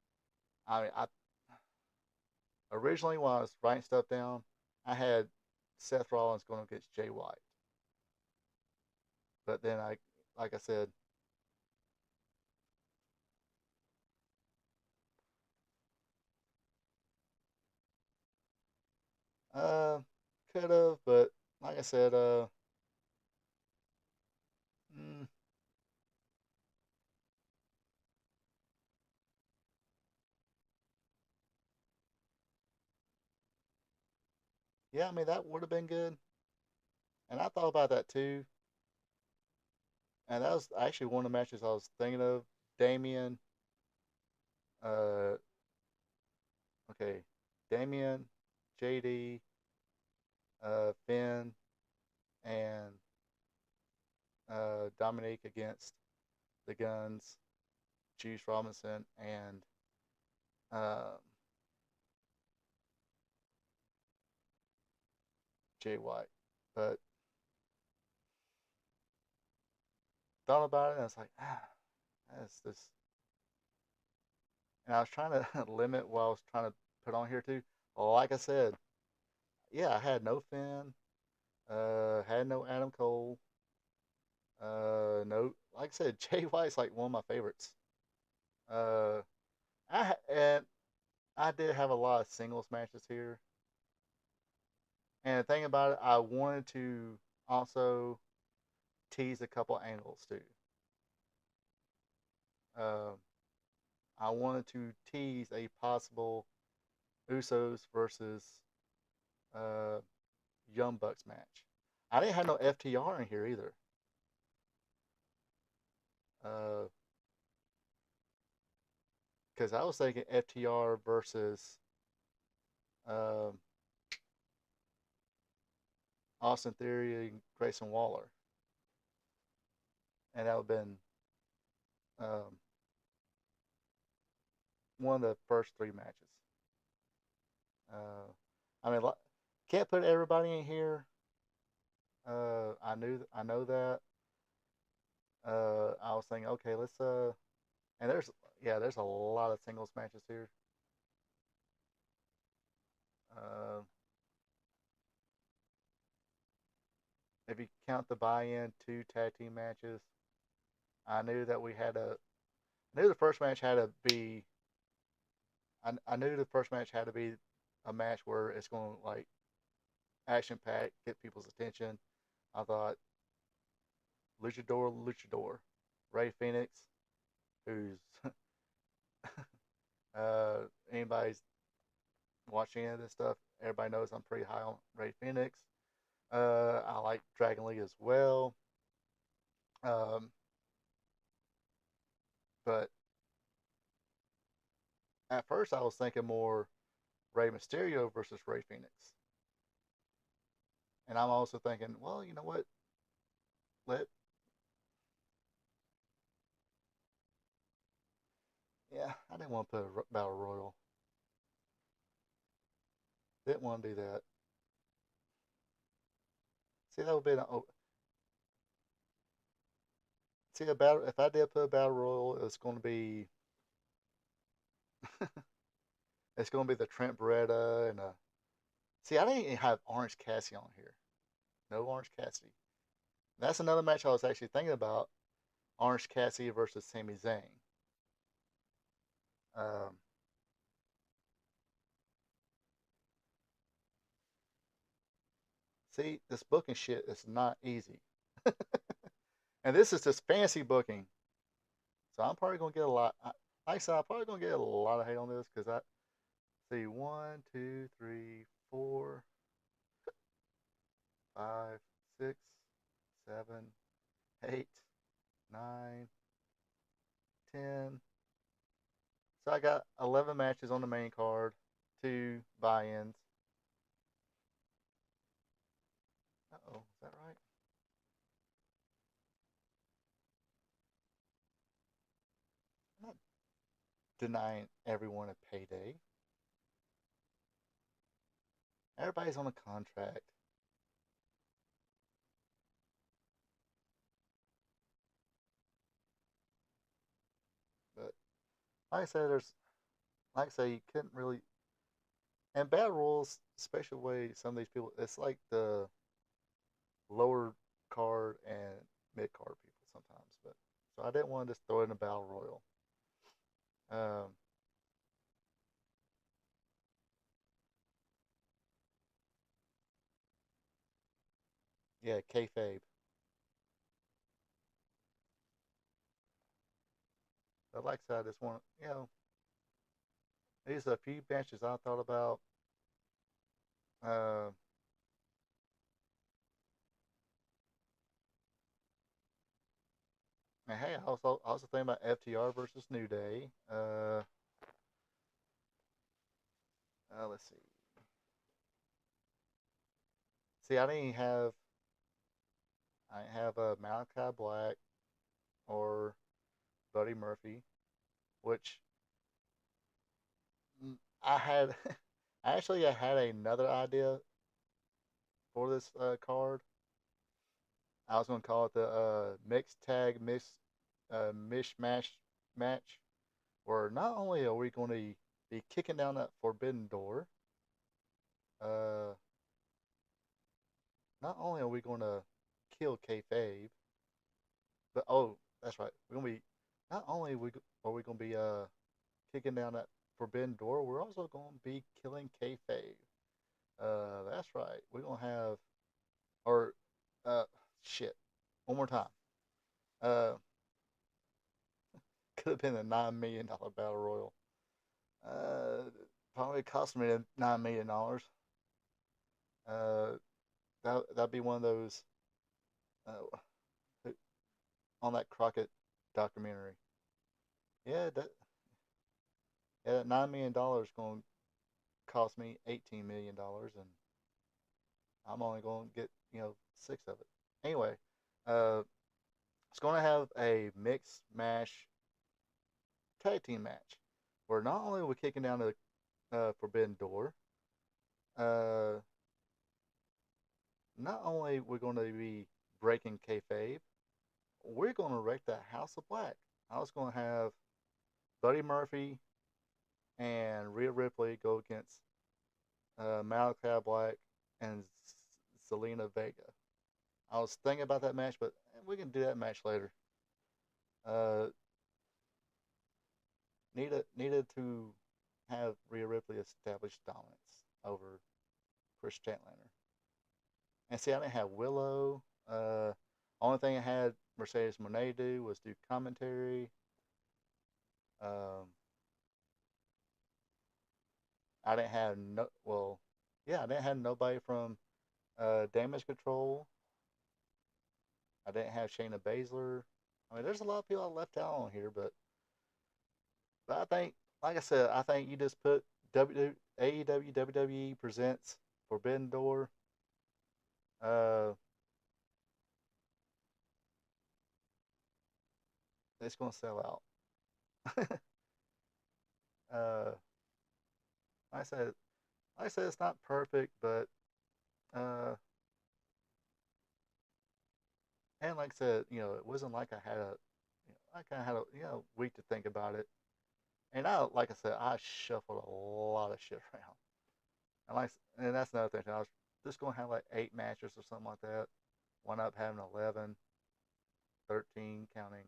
I originally when I was writing stuff down, I had Seth Rollins going against Jay White, but then like I said, uh, could have, but like I said, mm, yeah, I mean that would have been good, and I thought about that too, and that was actually one of the matches I was thinking of. Damien, uh, okay, Damien, JD, Finn, and Dominique against the Guns, Juice Robinson, and um, Jay White. But thought about it, and I was like, that's this. And I was trying to limit what I was trying to put on here too. Well, like I said, yeah, I had no Finn, had no Adam Cole, no, like I said, Jay White's like one of my favorites. Uh, and I did have a lot of singles matches here. And the thing about it, I wanted to also tease a couple angles too. Um, I wanted to tease a possible Usos versus uh, Young Bucks match. I didn't have no FTR in here either. Because I was thinking FTR versus um Austin Theory and Grayson Waller. And that would have been um, one of the first three matches. Uh, I mean, can't put everybody in here. I know that. I was thinking, okay, let's and there's a lot of singles matches here. Uh, if you count the buy-in, two tag team matches, I knew that we had a. I knew the first match had to be. I knew the first match had to be a match where it's going to like action packed, get people's attention. I thought Luchador, Ray Phoenix, who's anybody's watching any of this stuff, everybody knows I'm pretty high on Ray Phoenix. I like Dragon Lee as well. Um, but at first I was thinking more Rey Mysterio versus Rey Phoenix, and I'm also thinking, well, you know what? Let Yeah, I didn't want to put a battle royal. Didn't want to do that. See, that would be see a battle. If I did put a battle royal, it's going to be it's going to be the Trent Beretta and See, I didn't even have Orange Cassidy on here. No Orange Cassidy. That's another match I was actually thinking about. Orange Cassidy versus Sami Zayn. Um, See, this booking shit is not easy. And this is just fancy booking. So I'm probably gonna get a lot. Like I said, I'm probably gonna get a lot of hate on this because I see 1, 2, 3, 4, 5, 6, 7, 8, 9, 10. So I got 11 matches on the main card, two buy-ins. Oh, is that right? I'm not denying everyone a payday. Everybody's on a contract. But like I said, like I say, you couldn't really. And battle rules, especially the way some of these people, it's like the lower card and mid card people sometimes. But so I didn't want to just throw in a battle royal. Um, yeah, kayfabe. But like I said, I just want these are a few benches I thought about. Uh, and hey, I also thinking about FTR versus New Day. Let's see. See, I didn't have Malachi Black or Buddy Murphy, which I had. Actually, I had another idea for this card. I was going to call it the mixed tag mishmash match, where not only are we going to be kicking down that forbidden door, uh, not only are we going to kill kayfabe, but that's right, we're going to be not only are we going to be kicking down that forbidden door, we're also going to be killing kayfabe. That's right. We're going to have or uh, shit. One more time. Uh, could have been a $9 million battle royal. Uh, Probably cost me $9 million. Uh, that'd be one of those uh, on that Crockett documentary. Yeah, that $9 million going to cost me $18 million, and I'm only going to get six of it. Anyway, uh, it's going to have a mixed mash tag team match where not only are we kicking down the forbidden door, uh, not only we're going to be breaking kayfabe, we're going to wreck the House of Black. I was going to have Buddy Murphy and Rhea Ripley go against Malachi Black and Selena Vega. I was thinking about that match, but we can do that match later. Uh, needed to have Rhea Ripley establish dominance over Chris Statlander. And see, I didn't have Willow. Only thing I had Mercedes Monet do was do commentary. Um, I didn't have no. Well, yeah, I didn't have nobody from Damage Control. I didn't have Shayna Baszler. I mean, there's a lot of people I left out on here, but I think like I said, I think you just put AEW WWE presents Forbidden Door. Uh, it's gonna sell out. uh, like I said, it's not perfect, but uh, and like I said, it wasn't like I had a, I kind of had a week to think about it. And like I said, I shuffled a lot of shit around. And that's another thing. I was just gonna have like 8 matches or something like that. Wound up having 11, 13, counting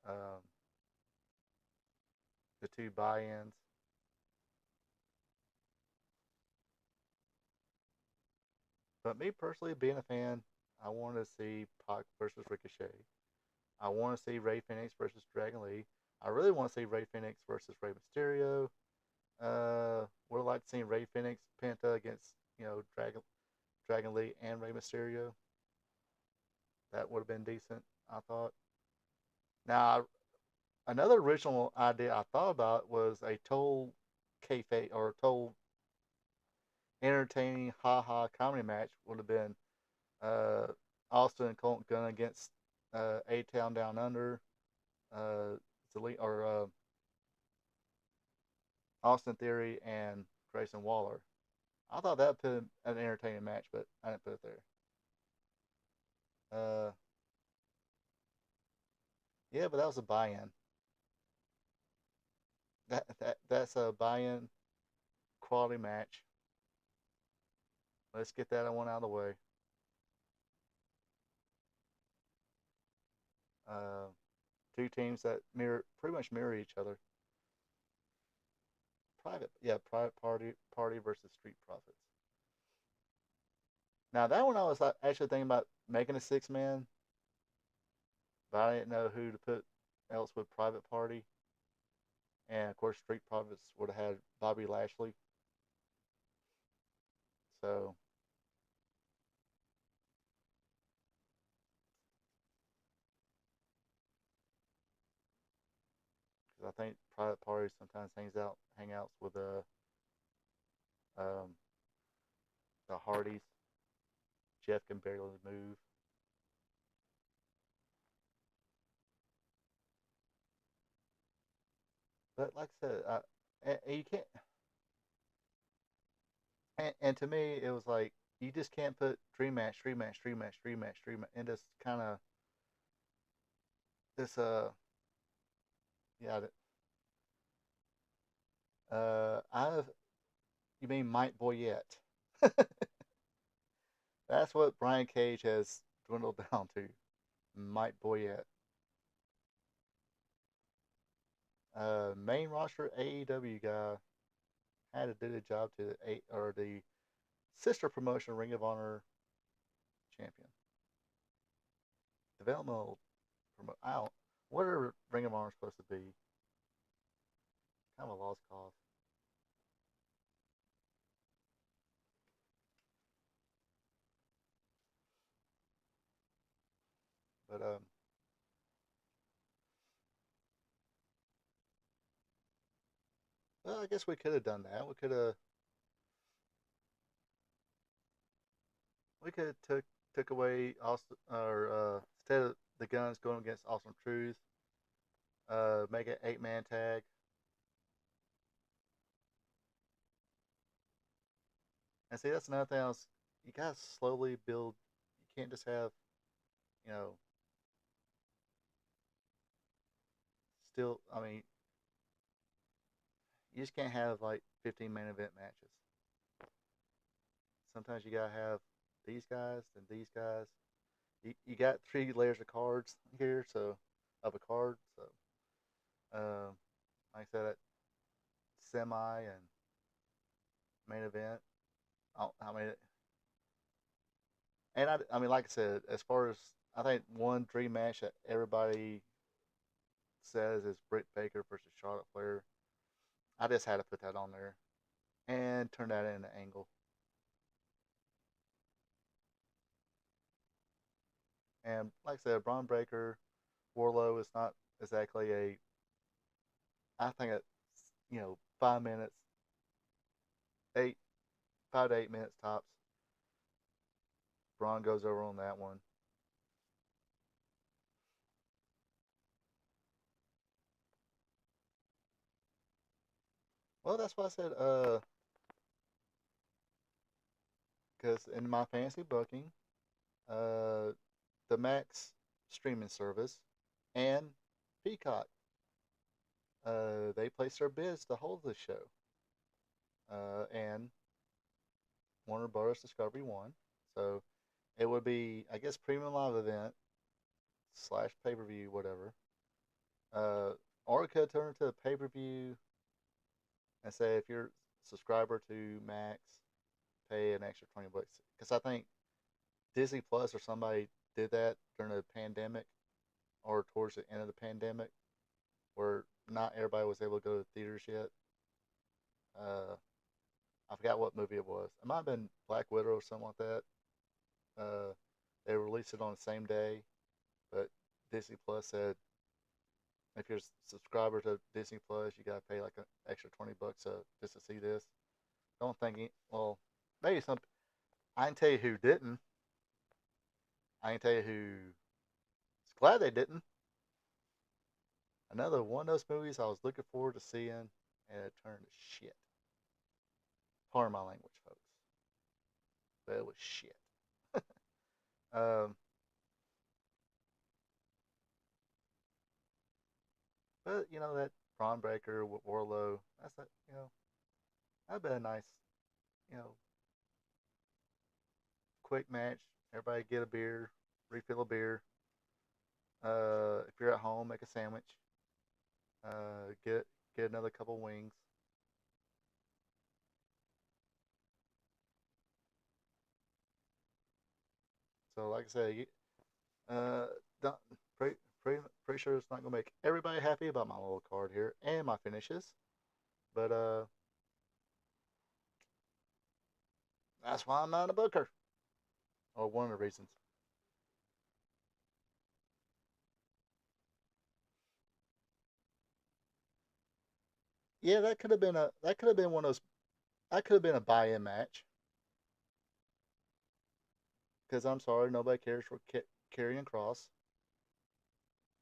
um, the two buy-ins. But me personally, being a fan, I wanted to see Pac versus Ricochet. I want to see Ray Phoenix versus Dragon Lee. I really want to see Ray Phoenix versus Rey Mysterio. Would have liked seeing Ray Phoenix Penta against Dragon Lee and Rey Mysterio. That would have been decent, I thought. Now, another original idea I thought about was a total kayfabe or total entertaining ha ha comedy match would have been uh, Austin and Colton Gunn against A Town Down Under, uh, Austin Theory and Grayson Waller. I thought that would put an entertaining match, but I didn't put it there. Uh, yeah, but that was a buy-in. That's a buy-in quality match. Let's get that one out of the way. Uh, Two teams that pretty much mirror each other. Private party versus Street Profits. Now that one I was actually thinking about making a 6 man, but I didn't know who to put else with Private Party, and of course Street Profits would have had Bobby Lashley. So, because I think Private Party sometimes hangouts with um, the Hardys. Jeff can barely move. But like I said, and you can't. And to me, it was like you just can't put dream match, dream match, dream match, dream match, dream match, and just kind of this yeah. I You mean Mike Boyette? That's what Brian Cage has dwindled down to. Mike Boyette. Main roster AEW guy had to do the job to the sister promotion Ring of Honor champion. Developmental promote out. What are Ring of Honor supposed to be? Kind of a lost cause. But well, I guess we could have done that. We could have took away Austin or instead of the guns going against Awesome Truth, make it 8 man tag. And see, that's another thing else. You gotta slowly build. You can't just have, you know, still. I mean, you just can't have like 15 main event matches. Sometimes you gotta have these guys and these guys. You got 3 layers of cards here, so of a card. So, um, like I said, that semi and main event. I mean, and I mean, like I said, as far as I think one dream match that everybody says is Britt Baker versus Charlotte Flair. I just had to put that on there and turn that into angle. And like I said, Braun Breaker, Warlow is not exactly a. I think it's 5 minutes, 8 5 to 8 minutes tops. Braun goes over on that one. Well, that's why I said because in my fantasy booking, uh, the Max streaming service and Peacock, they placed their bids to hold the show, and Warner Brothers Discovery won. So it would be, I guess, premium live event slash pay per view, whatever. Or it could turn into a pay per view and say if you're a subscriber to Max, pay an extra $20. Because I think Disney Plus or somebody did that during the pandemic or towards the end of the pandemic, where not everybody was able to go to theaters yet. Uh, I forgot what movie it was. It might have been Black Widow or something like that. Uh, they released it on the same day, but Disney Plus said if you're a subscriber to Disney Plus, you gotta pay like an extra $20 just to see this. Don't think well, maybe some. I can tell you who didn't. I can tell you who's glad they didn't. Another one of those movies I was looking forward to seeing, and it turned to shit. Pardon my language, folks, but it was shit. Um, but that Prawn Breaker with Warlow, that's a, that'd been a nice, you know, quick match. Everybody get a beer, refill a beer. If you're at home, make a sandwich. Get another couple wings. So like I said, uh, don't, pretty, pretty sure it's not gonna make everybody happy about my little card here and my finishes, but that's why I'm not a booker, or one of the reasons. Yeah, that could have been one of those. That could have been a buy-in match because I'm sorry, nobody cares for Karrion Cross.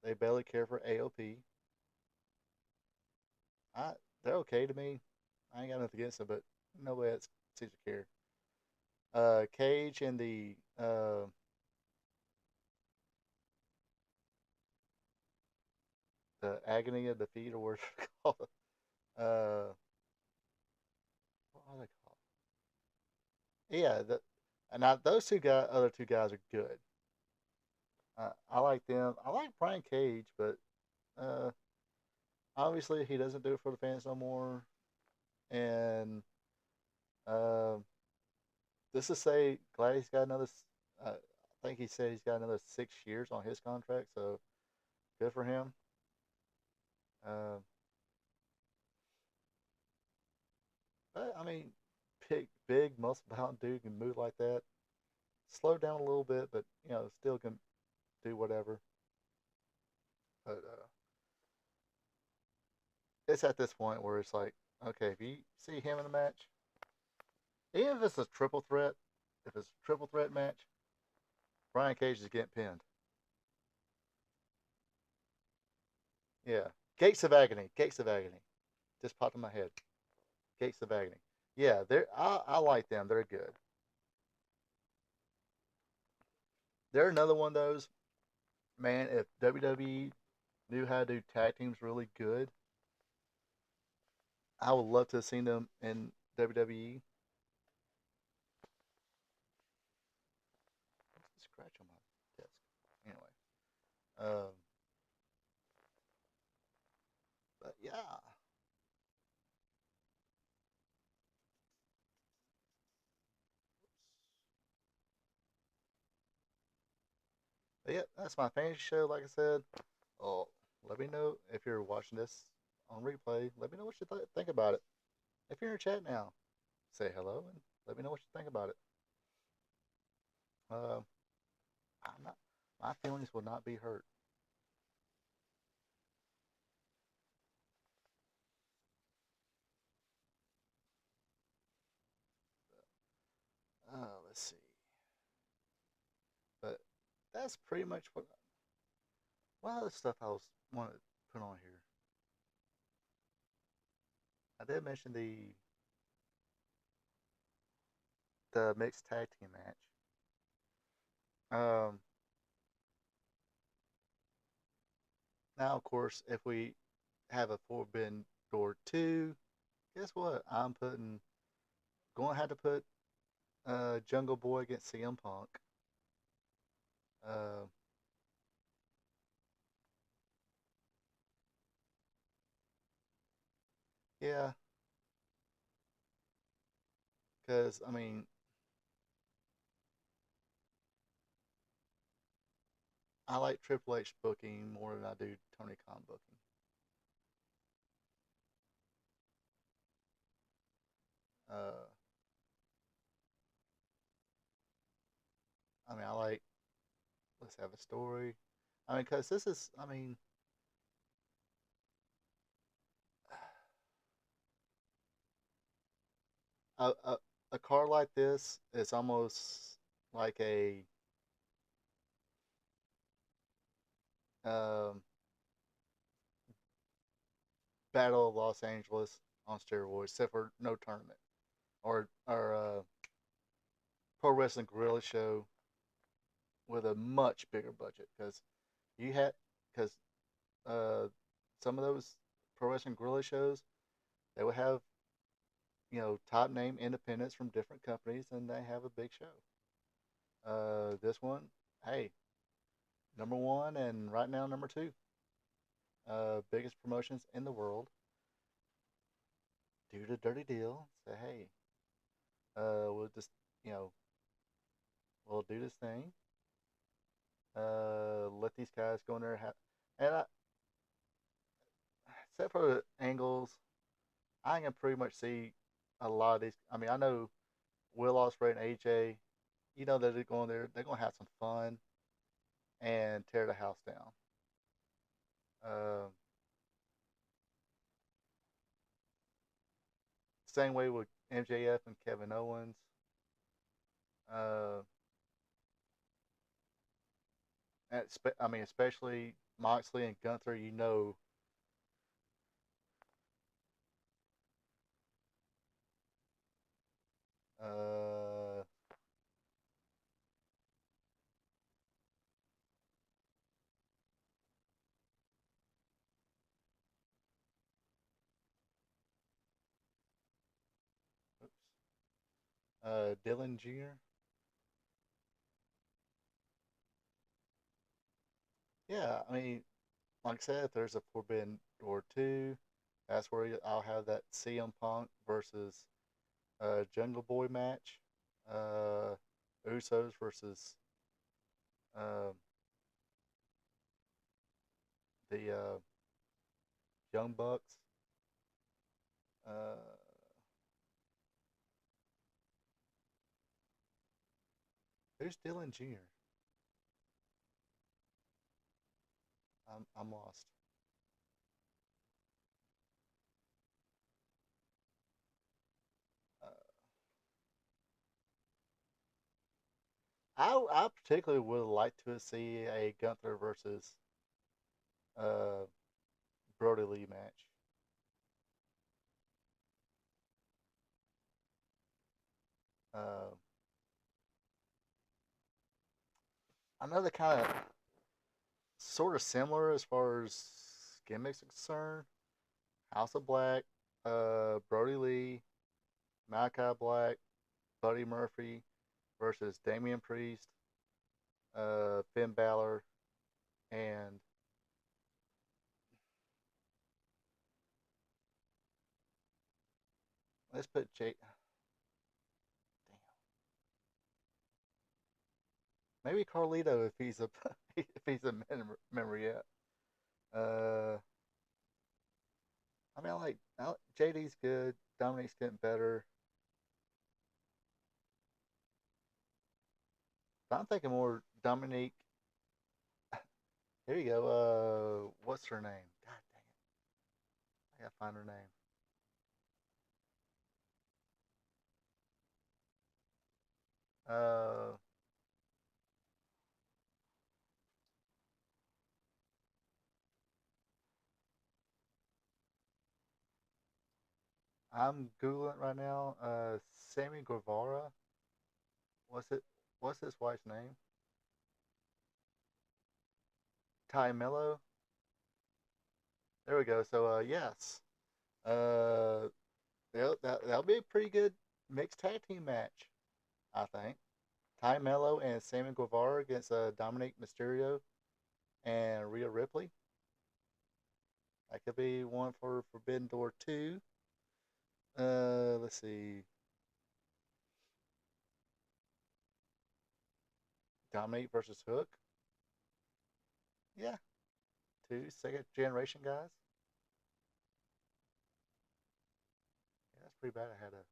They barely care for AOP. I they're okay to me. I ain't got nothing against them, but nobody else seems to care. Cage and the agony of defeat or whatever it's called. Uh, what are they called? Yeah, and now those other two guys are good. I like them. I like Brian Cage, but uh, obviously he doesn't do it for the fans no more. And uh, this is say glad he's got another. I think he said he's got another 6 years on his contract, so good for him. Uh, but I mean, big muscle bound dude can move like that. Slow down a little bit, but still can do whatever. But it's at this point where it's like, okay, if you see him in a match, even if it's a triple threat, if it's a triple threat match, Brian Cage is getting pinned. Yeah, Gates of Agony, Gates of Agony, just popped in my head. Gates of Agony. Yeah, I like them. They're good. They're another one of those. Man, if WWE knew how to do tag teams really good, I would love to have seen them in WWE. Scratch on my desk. Anyway, um, but yeah, but yeah, that's my fantasy show. Like I said, oh, let me know if you're watching this on replay. Let me know what you think about it. If you're in chat now, say hello and let me know what you think about it. Uh, I'm not. My feelings will not be hurt. let's see. But that's pretty much what other stuff I was wanted to put on here. I did mention the mixed tag team match. Um, Now, of course, if we have a Forbidden Door 2, guess what? I'm going to have to put Jungle Boy against CM Punk. Uh, yeah, because, I mean, I like Triple H booking more than I do Tony Khan booking. Uh, I mean, I like, let's have a story. I mean, because this is, I mean, a, a, a car like this is almost like a um, Battle of Los Angeles on steroids, except for no tournament or Pro Wrestling Guerrilla Show with a much bigger budget because you had because uh, some of those Pro Wrestling Guerrilla shows they would have top name independents from different companies and they have a big show. This one, hey, number one and right now number two, biggest promotions in the world. Do the dirty deal. Say hey, we'll just you know we'll do this thing. Let these guys go in there and except for the angles, I can pretty much see a lot of these. I mean, I know Will Ospreay and AJ. You know that they're going there. They're going to have some fun and tear the house down. Um, Same way with MJF and Kevin Owens. Uh, I mean, especially Moxley and Gunther. Uh, oops, Dylan Jr. Yeah, I mean, like I said, if there's a Forbidden Door 2, that's where I'll have that CM Punk versus Jungle Boy match. Uh, Usos versus uh, the Young Bucks. Uh, who's Dylan Jr.? I'm lost. Uh, I particularly would like to see a Gunther versus uh, Brody Lee match. Uh, I know they're kind of sort of similar as far as gimmicks are concerned. House of Black, Brody Lee, Malachi Black, Buddy Murphy versus Damian Priest, Finn Balor, and let's put Jake. Damn, maybe Carlito if he's a if he's a member yet. Uh, I mean, JD's good. Dominic's getting better. But I'm thinking more Dominique. Here you go. What's her name? God dang it! I gotta find her name. Uh, I'm googling right now. Sammy Guevara. What's it? What's his wife's name? Ty Mello. There we go. So yes. Uh, that'll be a pretty good mixed tag team match, I think. Ty Mello and Sammy Guevara against Dominic Mysterio and Rhea Ripley. That could be one for Forbidden Door 2. Let's see. Dominic versus Hook. Yeah, two second generation guys. Yeah, that's pretty bad. I had a.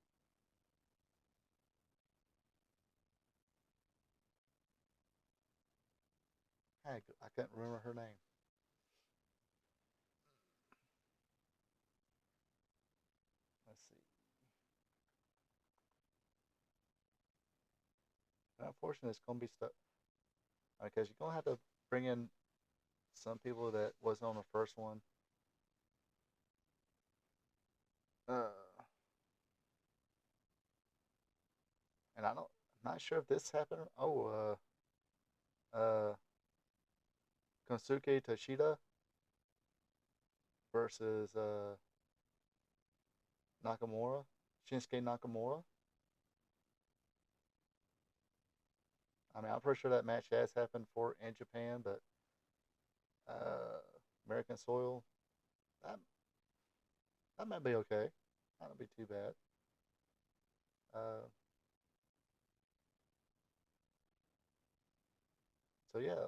I couldn't remember her name. Let's see. Unfortunately, it's gonna be stuck because you're gonna have to bring in some people that wasn't on the first one. Uh, and I'm not sure if this happened. Oh, Kosuke Toshida versus Nakamura, Shinsuke Nakamura. I mean, I'm pretty sure that match has happened for in Japan, but uh, American soil, that that might be okay. That might be too bad. Uh, so yeah,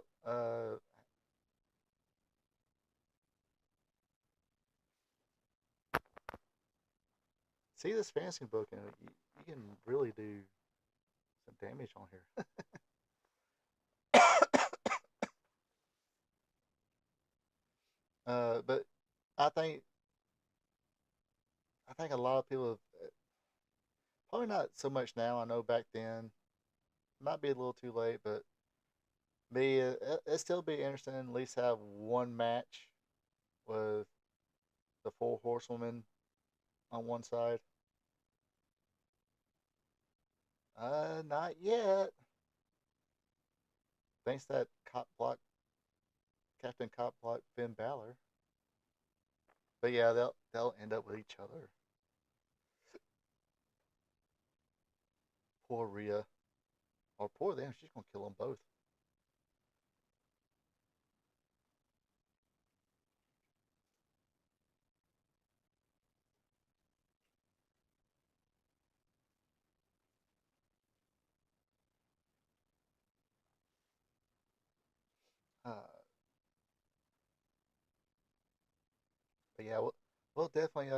see this fantasy book, and you can really do some damage on here. But I think I think a lot of people have, probably not so much now. I know back then might be a little too late, but it still be interesting. At least have one match with the four horsewomen on one side. Not yet. Thanks to that cop block, Captain Cop block Finn Balor. But yeah, they'll end up with each other. Poor Rhea, or poor them. She's gonna kill them both. Uh, but yeah, we'll definitely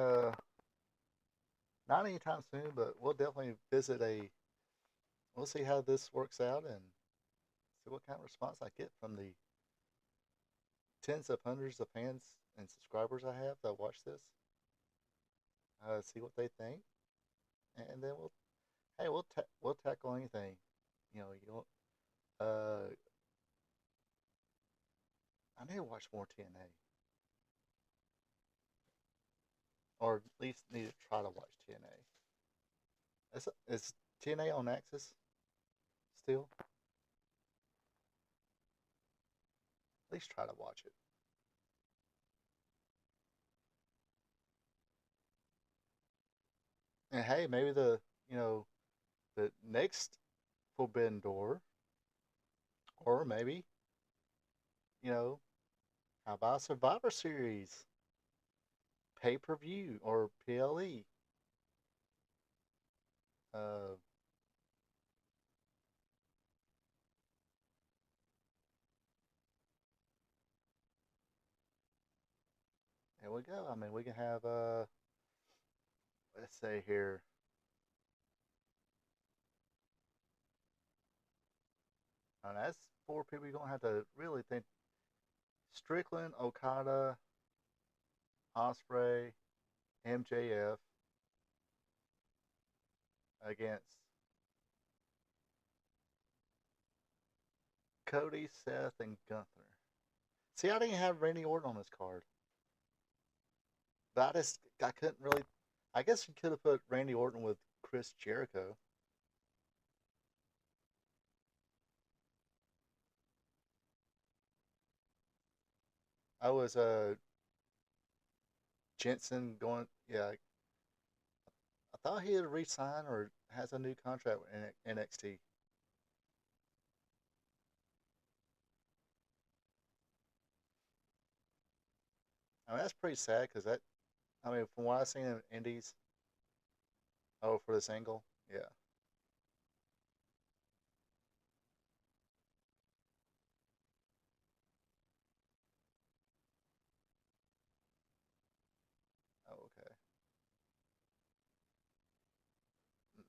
not anytime soon, but we'll definitely visit a. We'll see how this works out and see what kind of response I get from the tens of hundreds of fans and subscribers I have that watch this. See what they think, and then we'll tackle anything. You I need to watch more TNA, or at least need to try to watch TNA. Is TNA on Axis still? At least try to watch it. And hey, maybe the next Forbidden Door, or maybe you know how about Survivor Series pay per view or PLE? Uh, There we go. I mean, we can have let's say here. And that's four people you're gonna have to really think. Strickland, Okada, Osprey, MJF against Cody, Seth, and Gunther. See, I didn't have Randy Orton on this card, but I couldn't really. I guess you could have put Randy Orton with Chris Jericho. I was Jensen going. Yeah, I thought he had re-signed or has a new contract with NXT. I mean, that's pretty sad because that. I mean, from what I've seen in Indies, oh, for this angle, yeah. Oh, okay. Mm.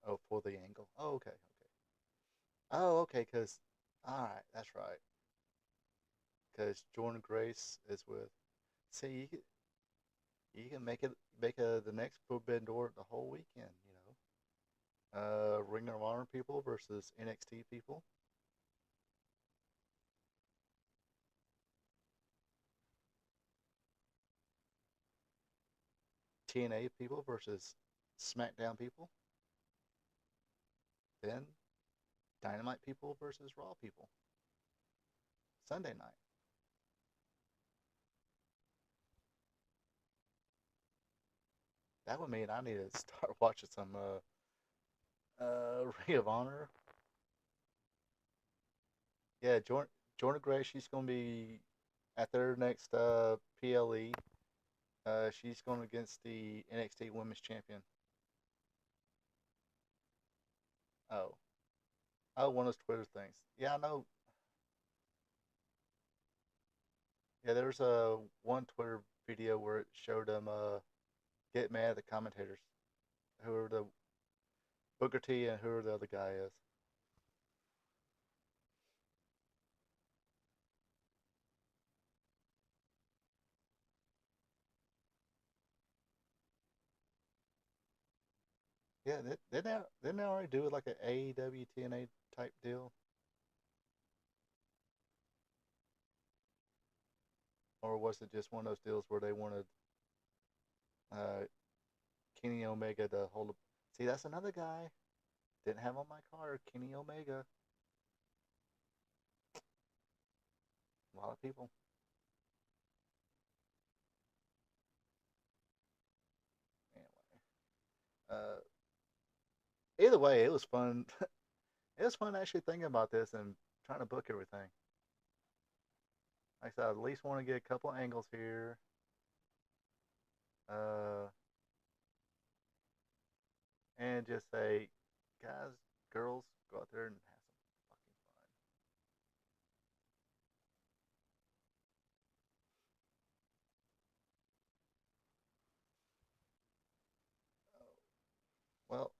Oh, for the angle. Oh, okay, okay. Oh, okay. Because, all right, that's right. Because Jordan Grace is with. See, you can make the next Forbidden Door the whole weekend. Ring of Honor people versus NXT people, TNA people versus SmackDown people, then Dynamite people versus Raw people. Sunday night. That would mean I need to start watching some Ring of Honor. Yeah, Jordan Gray. She's gonna be at their next PLE. She's going against the NXT Women's Champion. Oh, oh, one of those Twitter things. Yeah, I know. Yeah, there's a one Twitter video where it showed them get mad at the commentators, who are the Booker T and who are the other guy is. Yeah, didn't they already do it like an AEW TNA type deal, or was it just one of those deals where they wanted uh, Kenny Omega to hold? See, that's another guy didn't have on my card. Kenny Omega. A lot of people. Anyway, either way, it was fun. It was fun actually thinking about this and trying to book everything. Like I said, I at least want to get a couple angles here. Uh, and just say, guys, girls, go out there and have some fucking fun. Well,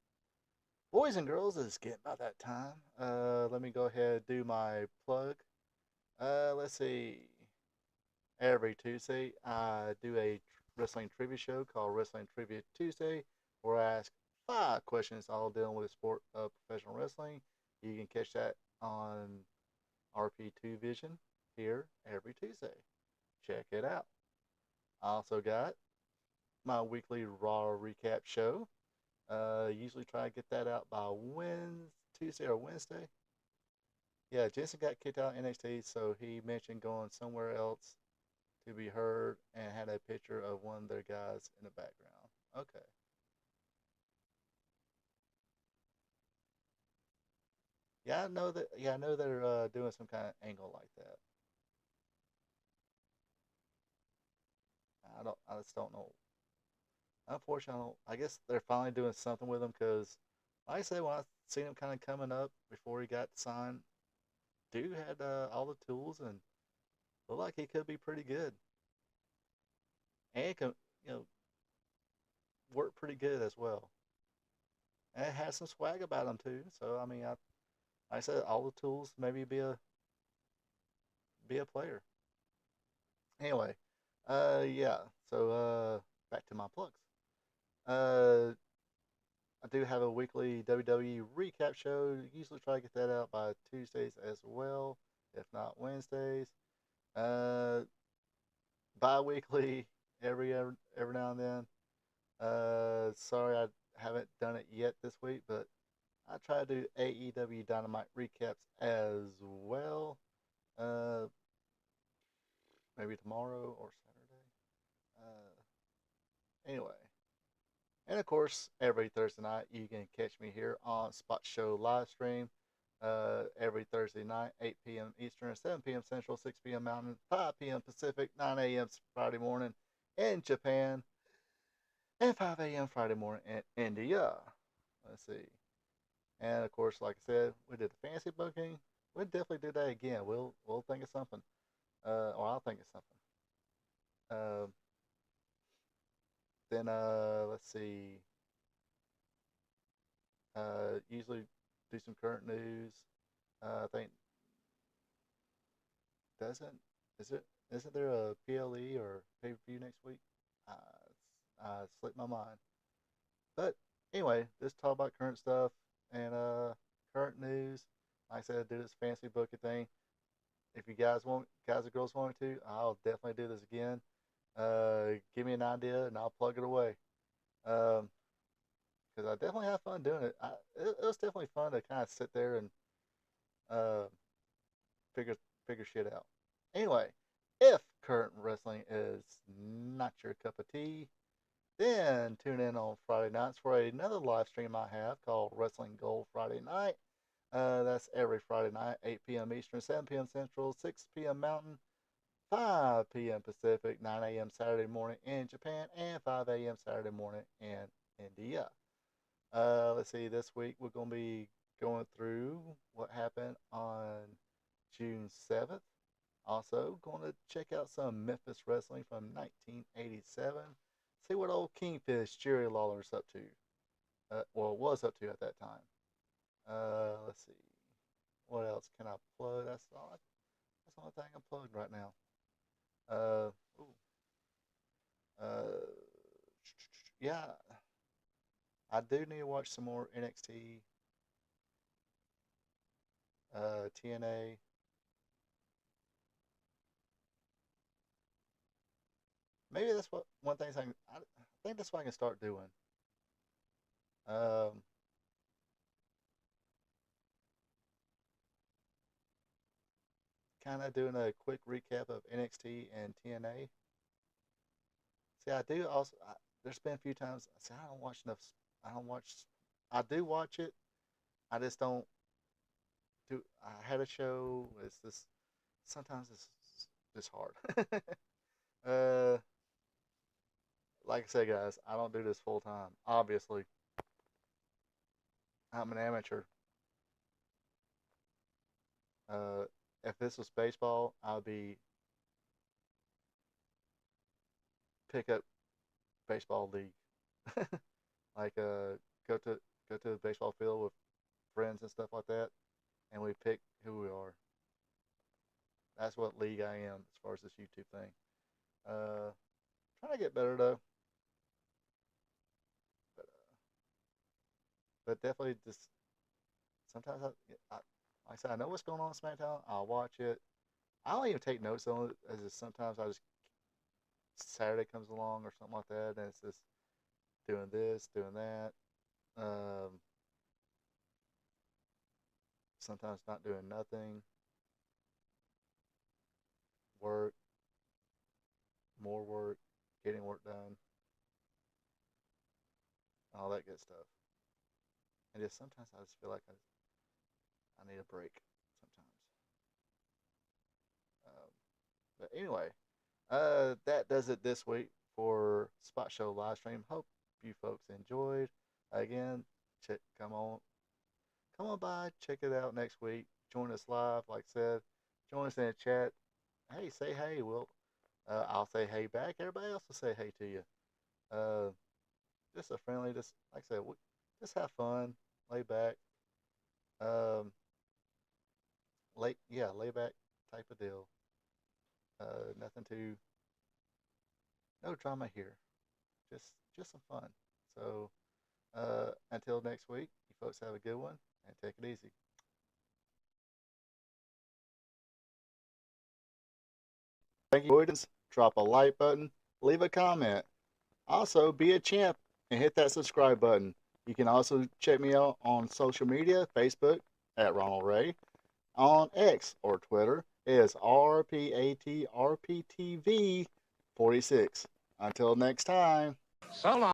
boys and girls, it's getting about that time. Let me go ahead and do my plug. Let's see. Every Tuesday, I do a wrestling trivia show called Wrestling Trivia Tuesday, where I ask 5 questions all dealing with the sport of professional wrestling. You can catch that on RP2 Vision here every Tuesday. Check it out. I also got my weekly Raw recap show. Usually try to get that out by Tuesday or Wednesday. Yeah, Jensen got kicked out of NXT, so he mentioned going somewhere else to be heard and had a picture of one of their guys in the background. Okay. Yeah, I know that. Yeah, I know they're doing some kind of angle like that. I don't. I just don't know. Unfortunately, I guess they're finally doing something with him because, like I said, when I seen him kind of coming up before he got signed, dude had all the tools and looked like he could be pretty good and can, you know, work pretty good as well. And it has some swag about him too. So I mean, I said all the tools, maybe be a player. Anyway, yeah. So back to my plugs. Uh, I do have a weekly WWE recap show. Usually try to get that out by Tuesdays as well, if not Wednesdays. Uh, Bi-weekly every now and then. Sorry I haven't done it yet this week, but I try to do AEW Dynamite recaps as well. Uh, Maybe tomorrow or Saturday. Anyway, and of course, every Thursday night you can catch me here on Spot Show live stream. Every Thursday night, 8 p.m. Eastern, 7 p.m. Central, 6 p.m. Mountain, 5 p.m. Pacific, 9 a.m. Friday morning in Japan, and 5 a.m. Friday morning in India. Let's see. And of course, like I said, we did the fantasy booking. We'll definitely do that again. We'll think of something, or I'll think of something. Um, then let's see. Usually do some current news. I think doesn't is it isn't there a PLE or pay per view next week? Slipped my mind. But anyway, just talk about current stuff and current news. Like I said, do this fancy booking thing. If you guys or girls want me to, I'll definitely do this again. Give me an idea and I'll plug it away. Um, because I definitely have fun doing it. It was definitely fun to kind of sit there and uh, figure figure shit out. Anyway, if current wrestling is not your cup of tea, then tune in on Friday nights for another live stream I have called Wrestling Gold Friday Night. That's every Friday night, 8 p.m. Eastern, 7 p.m. Central, 6 p.m. Mountain, 5 p.m. Pacific, 9 a.m. Saturday morning in Japan, and 5 a.m. Saturday morning in India. Let's see, this week we're going to be going through what happened on June 7th. Also, going to check out some Memphis wrestling from 1987. See what old Kingfish Jerry Lawler's up to. Well, was up to at that time. Let's see. What else can I plug? That's the only thing I'm plugging right now. Uh, ooh, uh, yeah, I do need to watch some more NXT, TNA. Maybe that's what one thing I think that's what I can start doing. Um, Kind of doing a quick recap of NXT and TNA. See, I do also. There's been a few times. See, I don't watch enough. I don't watch. I do watch it. I just don't do. I had a show. It's just sometimes it's just hard. uh, like I said, guys, I don't do this full time. Obviously, I'm an amateur. Uh, if this was baseball, I'd be pick up baseball league. Like go to go to the baseball field with friends and stuff like that, and we pick who we are. That's what league I am as far as this YouTube thing. Uh, Trying to get better though, but definitely just sometimes like I said, I know what's going on in SmackDown. I'll watch it. I don't even take notes on it. As just sometimes I just Saturday comes along or something like that, and it's just doing this, doing that. Um, Sometimes not doing nothing, work, more work, getting work done, all that good stuff. And just sometimes I just feel like I need a break sometimes. But anyway, that does it this week for Spot Show live stream. Hope you folks enjoyed. Again, come on by, check it out next week. Join us live, like I said. Join us in the chat. Hey, say hey. I'll say hey back. Everybody else will say hey to you. Uh, just a friendly, just like I said, just have fun, lay back. Um, lay back type of deal. Nothing too, no drama here. Just some fun. So Until next week, you folks have a good one and take it easy. Thank you, Boydens. Drop a like button, leave a comment. Also, be a champ and hit that subscribe button. You can also check me out on social media, Facebook at Ronald Ray, on X or Twitter is RPATRPTV46. Until next time.
So long.